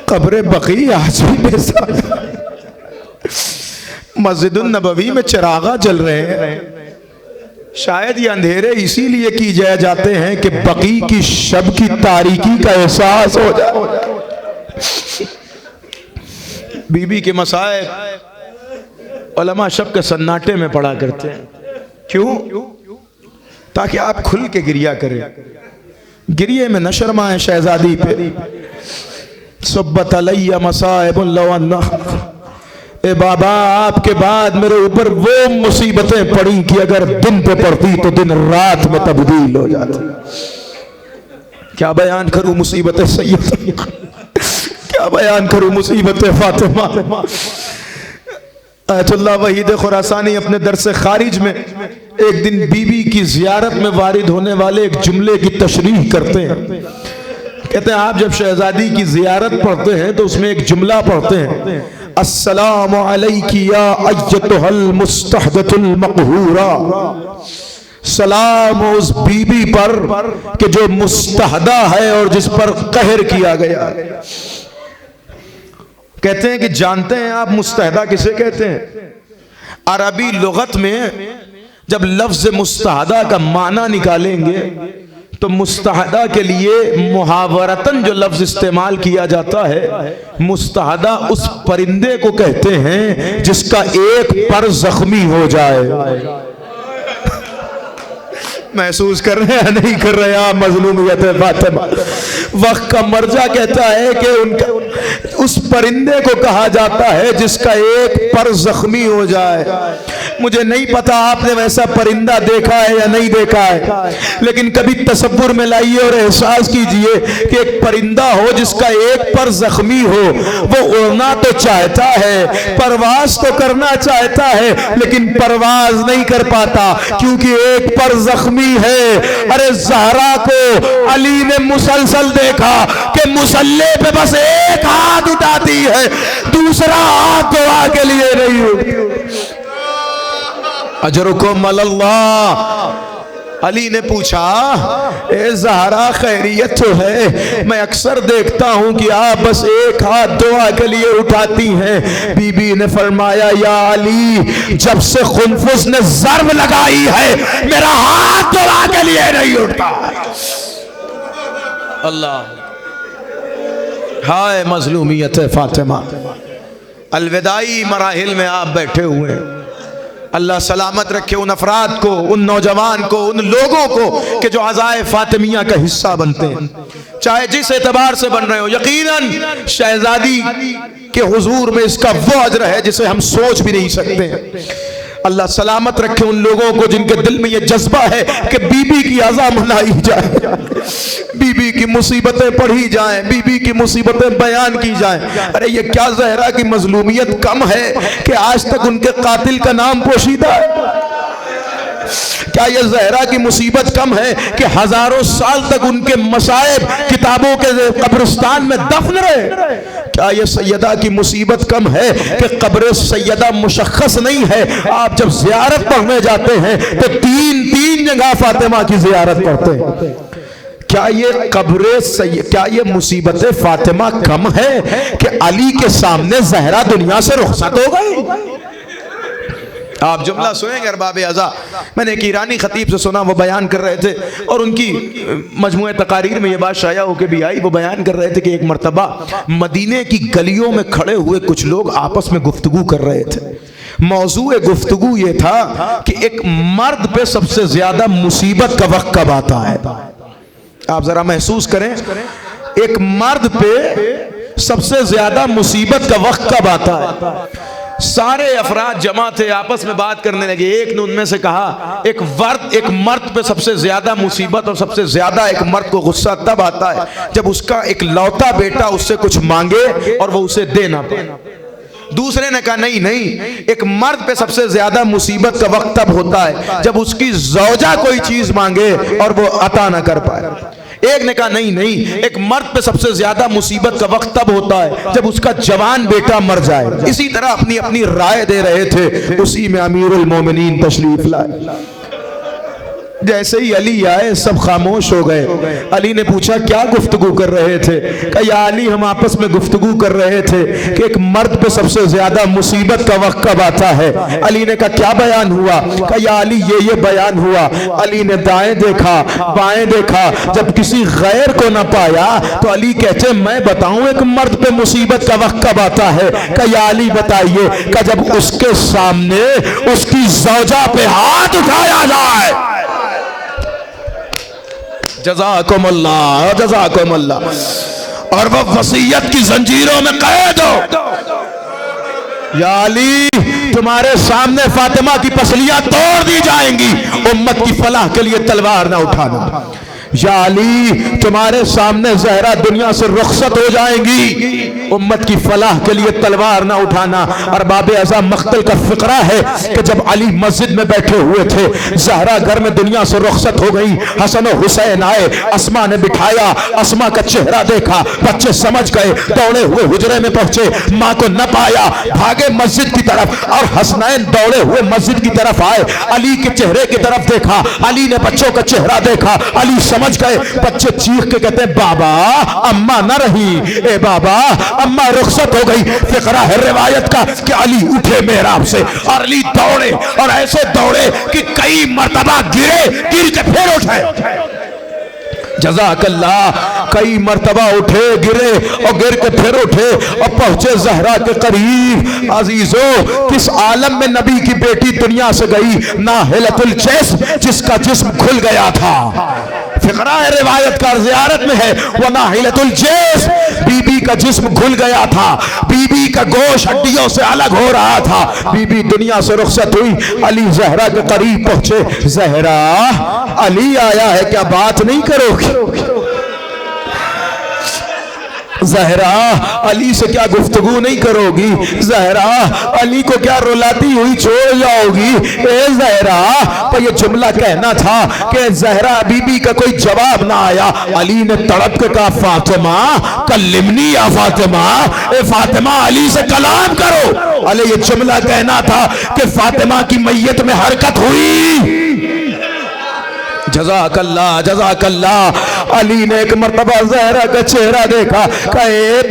कब्रे बकी आज भी बेसाया। मस्जिदुन नबवी में चिरागा जल रहे हैं, शायद ये अंधेरे इसीलिए की जाते हैं कि बकी की शब की तारीकी का एहसास हो जाए। बीबी के मसाइब उलमा शब के सन्नाटे में पढ़ा करते हैं, क्यों? ताकि आप खुल के गिरिया करें, गिरिये में न शर्माए शहजादी पे। सुब्बत अलैया मसाइबुल लवन्ना, ए बाबा आपके बाद मेरे ऊपर वो मुसीबतें पड़ी कि अगर दिन पे पड़ती तो दिन रात में तब्दील हो जाती। क्या बयान करूं मुसीबतें सैयद, क्या बयान करूं मुसीबतें फातिमा। आयतुल्लाह वहीद खुरासानी अपने दरस खारिज में एक दिन बीबी की जियारत में वारिद होने वाले एक जुमले की तशरीह करते हैं। कहते हैं आप जब शहजादी की जियारत पढ़ते हैं तो उसमें एक जुमला पढ़ते हैं, अस्सलामु अलैकी या अय्यतुहल मुस्तहदतुल मक़हूरा। सलाम उस बीबी पर कि जो मुस्तहदा है और जिस पर कहर किया गया। कहते हैं कि जानते हैं आप मुस्तहदा किसे कहते हैं? अरबी लुगत में जब लफ्ज मुस्तहदा का माना निकालेंगे तो मुस्तहदा के लिए मुहावरतन जो लफ्ज इस्तेमाल किया जाता है, मुस्तहदा उस परिंदे को कहते हैं जिसका एक पर जख्मी हो जाए। महसूस कर रहे हैं नहीं कर रहे आप मजलूमियत फातिमा। वक्त का मर्जा कहता है कि उनका उस परिंदे को कहा जाता है जिसका एक पर जख्मी हो जाए। मुझे नहीं पता आपने वैसा परिंदा देखा है या नहीं देखा है, लेकिन कभी तसव्वुर में लाइए और एहसास कीजिए कि एक परिंदा हो जिसका एक पर जख्मी हो। वो उड़ना तो चाहता है, परवाज तो करना चाहता है, लेकिन परवाज नहीं कर पाता क्योंकि एक पर जख्मी है। अरे ज़हरा को अली ने मुसलसल देखा कि मुसल्ले पे बस एक हाथ उठाती है, दूसरा हाथ दुआ के लिए नहीं उठती। अजरुकुम अल्लाह। अली ने पूछा, ए ज़हरा खैरियत तो है? मैं अक्सर देखता हूं कि आप बस एक हाथ दुआ के लिए उठाती हैं। बीबी ने फरमाया, या अली, जब से खुनफुस ने ज़र्ब लगाई है मेरा हाथ दुआ के लिए नहीं उठता। अल्लाह, हाय मजलूमियत फातिमा। अलविदाई मराहिल में आप बैठे हुए हैं। अल्लाह सलामत रखे उन अफराद को, उन नौजवान को, उन लोगों को कि जो अज़ाए फातिमिया का हिस्सा बनते हैं, चाहे जिस एतबार से बन रहे हो। यकीनन शहजादी के हुजूर में इसका वो अजर है जिसे हम सोच भी नहीं सकते। अल्लाह सलामत रखे उन लोगों को जिनके दिल में ये जज्बा है कि बीबी की अज़ा मनाई जाए, बीबी की मुसीबतें पढ़ी जाएं, बीबी की मुसीबतें बयान की जाएं। अरे ये क्या ज़हरा की मजलूमियत कम है कि आज तक उनके कातिल का नाम पोशीदा है? क्या ये ज़हरा की मुसीबत कम है कि हजारों साल तक उनके मसाइब किताबों के कब्रिस्तान में दफन रहे? क्या ये सैयदा की मुसीबत कम है कि कब्र सैयदा मुशख्खस नहीं है? आप जब ज़ियारत पढ़ने जाते हैं तो तीन तीन जगह फातिमा की ज़ियारत पढ़ते हैं। क्या ये मुसीबत फातिमा कम है कि अली के सामने ज़हरा दुनिया से रुखसत हो गई? आप जुमला सुनेंगे अरबाब अज़ा। मैंने एक ईरानी खतीब से सुना, वो बयान कर रहे थे और उनकी मजमूए तकारीर में ये बात शाया होकर भी आई। वो बयान कर रहे थे कि एक मर्तबा मदीने की गलियों में खड़े हुए कुछ लोग आपस में गुफ्तगू कर रहे थे। मौजूए गुफ्तगू ये था कि एक मर्द पे सबसे ज्यादा मुसीबत का वक्त कब आता है। आप जरा महसूस करें, एक मर्द पे सबसे ज्यादा मुसीबत का वक्त कब आता है। सारे अफराद जमा थे, आपस में बात करने लगे। एक ने उनमें से कहा, एक मर्द पे सबसे ज्यादा मुसीबत और सबसे ज्यादा एक मर्द को गुस्सा तब आता है जब उसका एक लौता बेटा उससे कुछ मांगे और वो उसे दे ना पाए। दूसरे ने कहा, नहीं, एक मर्द पे सबसे ज्यादा मुसीबत का वक्त तब होता है जब उसकी ज़ौजा कोई चीज मांगे और वो अता ना कर पाए। एक ने कहा, नहीं, एक मर्द पे सबसे ज्यादा मुसीबत का वक्त तब होता है जब उसका जवान बेटा मर जाए। इसी तरह अपनी अपनी राय दे रहे थे। उसी में अमीरुल मोमिनीन तशरीफ लाए। जैसे ही अली आए सब खामोश हो गए। अली ने पूछा, क्या गुफ्तगू कर रहे थे? कहा, या अली, हम आपस में गुफ्तगू कर रहे थे कि एक मर्द पे सबसे ज्यादा मुसीबत का वक्त कब आता है। अली ने कहा, क्या बयान हुआ? कहा, या अली, ये बयान हुआ। अली ने दाएं देखा, बाएं देखा, जब किसी गैर को न पाया तो अली कहते, मैं बताऊं एक मर्द पे मुसीबत का वक्त कब आता है? कहा, या अली बताइए। कहा, जब उसके सामने उसकी ज़ौजा पे हाथ उठाया जाए। जज़ाकुमुल्लाह, जज़ाकुमुल्लाह। और वह वसीयत की जंजीरों में कैद हो। या अली, तुम्हारे सामने फातिमा की पसलियां तोड़ दी जाएंगी, उम्मत की फलाह के लिए तलवार ना उठाना। या अली, तुम्हारे सामने ज़हरा दुनिया से रुखसत हो जाएंगी, उम्मत की फलाह के लिए तलवार ना उठाना। और बाबे अज़ा मख्तल का फिक्रा है कि जब अली मस्जिद में बैठे हुए थे, ज़हरा घर में दुनिया से रुखसत हो गई। हसन और हुसैन आए, अस्मा ने बिठाया, अस्मा का चेहरा देखा, बच्चे समझ गए, दौड़े हुए हुजरे में पहुंचे, माँ को न पाया, भागे मस्जिद की तरफ। और हसनैन दौड़े हुए मस्जिद की तरफ आए, अली के चेहरे की तरफ देखा, अली ने बच्चों का चेहरा देखा, अली समझ गए। बच्चे चीख के कहते हैं, बाबा, अम्मा न रही, ए बाबा, अम्मा रुखसत हो गई। फिक्रा है रिवायत का कि अली उठे मेहराब से और अली दौड़े, और ऐसे दौड़े कि कई मर्तबा गिरे, गिर के फिर उठे। जज़ाकल्लाह। कई मर्तबा उठे, गिरे और गिर के फिर उठे और पहुंचे ज़हरा के करीब। अजीजों, किस आलम में नबी की बेटी दुनिया से गई? नाहिलतुल जिस्म, जिसका जिस्म खुल गया था। फिकरा रिवायत का ज़ियारत में है, वनाहिलतुल जेस, बीबी का जिस्म घुल गया था, बीबी का गोश्त हड्डियों से अलग हो रहा था, बीबी दुनिया से रुखसत हुई, अली जहरा के करीब पहुंचे, जहरा अली आया है, क्या बात नहीं करोगे? ज़हरा अली से क्या गुफ्तगू नहीं करोगी? ज़हरा अली को क्या रुलाती हुई छोड़ जाओगी? ए ज़हरा, पर ये जुमला कहना था कि ज़हरा बीबी का कोई जवाब ना आया। अली ने तड़प के कहा, फातिमा कल्लिमनी या फातिमा, ए फातिमा अली से कलाम करो। अले ये जुमला कहना था कि फातिमा की मैयत में हरकत हुई। जज़ाकल्लाह जज़ाकल्लाह। अली ने एक मर्तबा ज़हरा का चेहरा देखा, कहे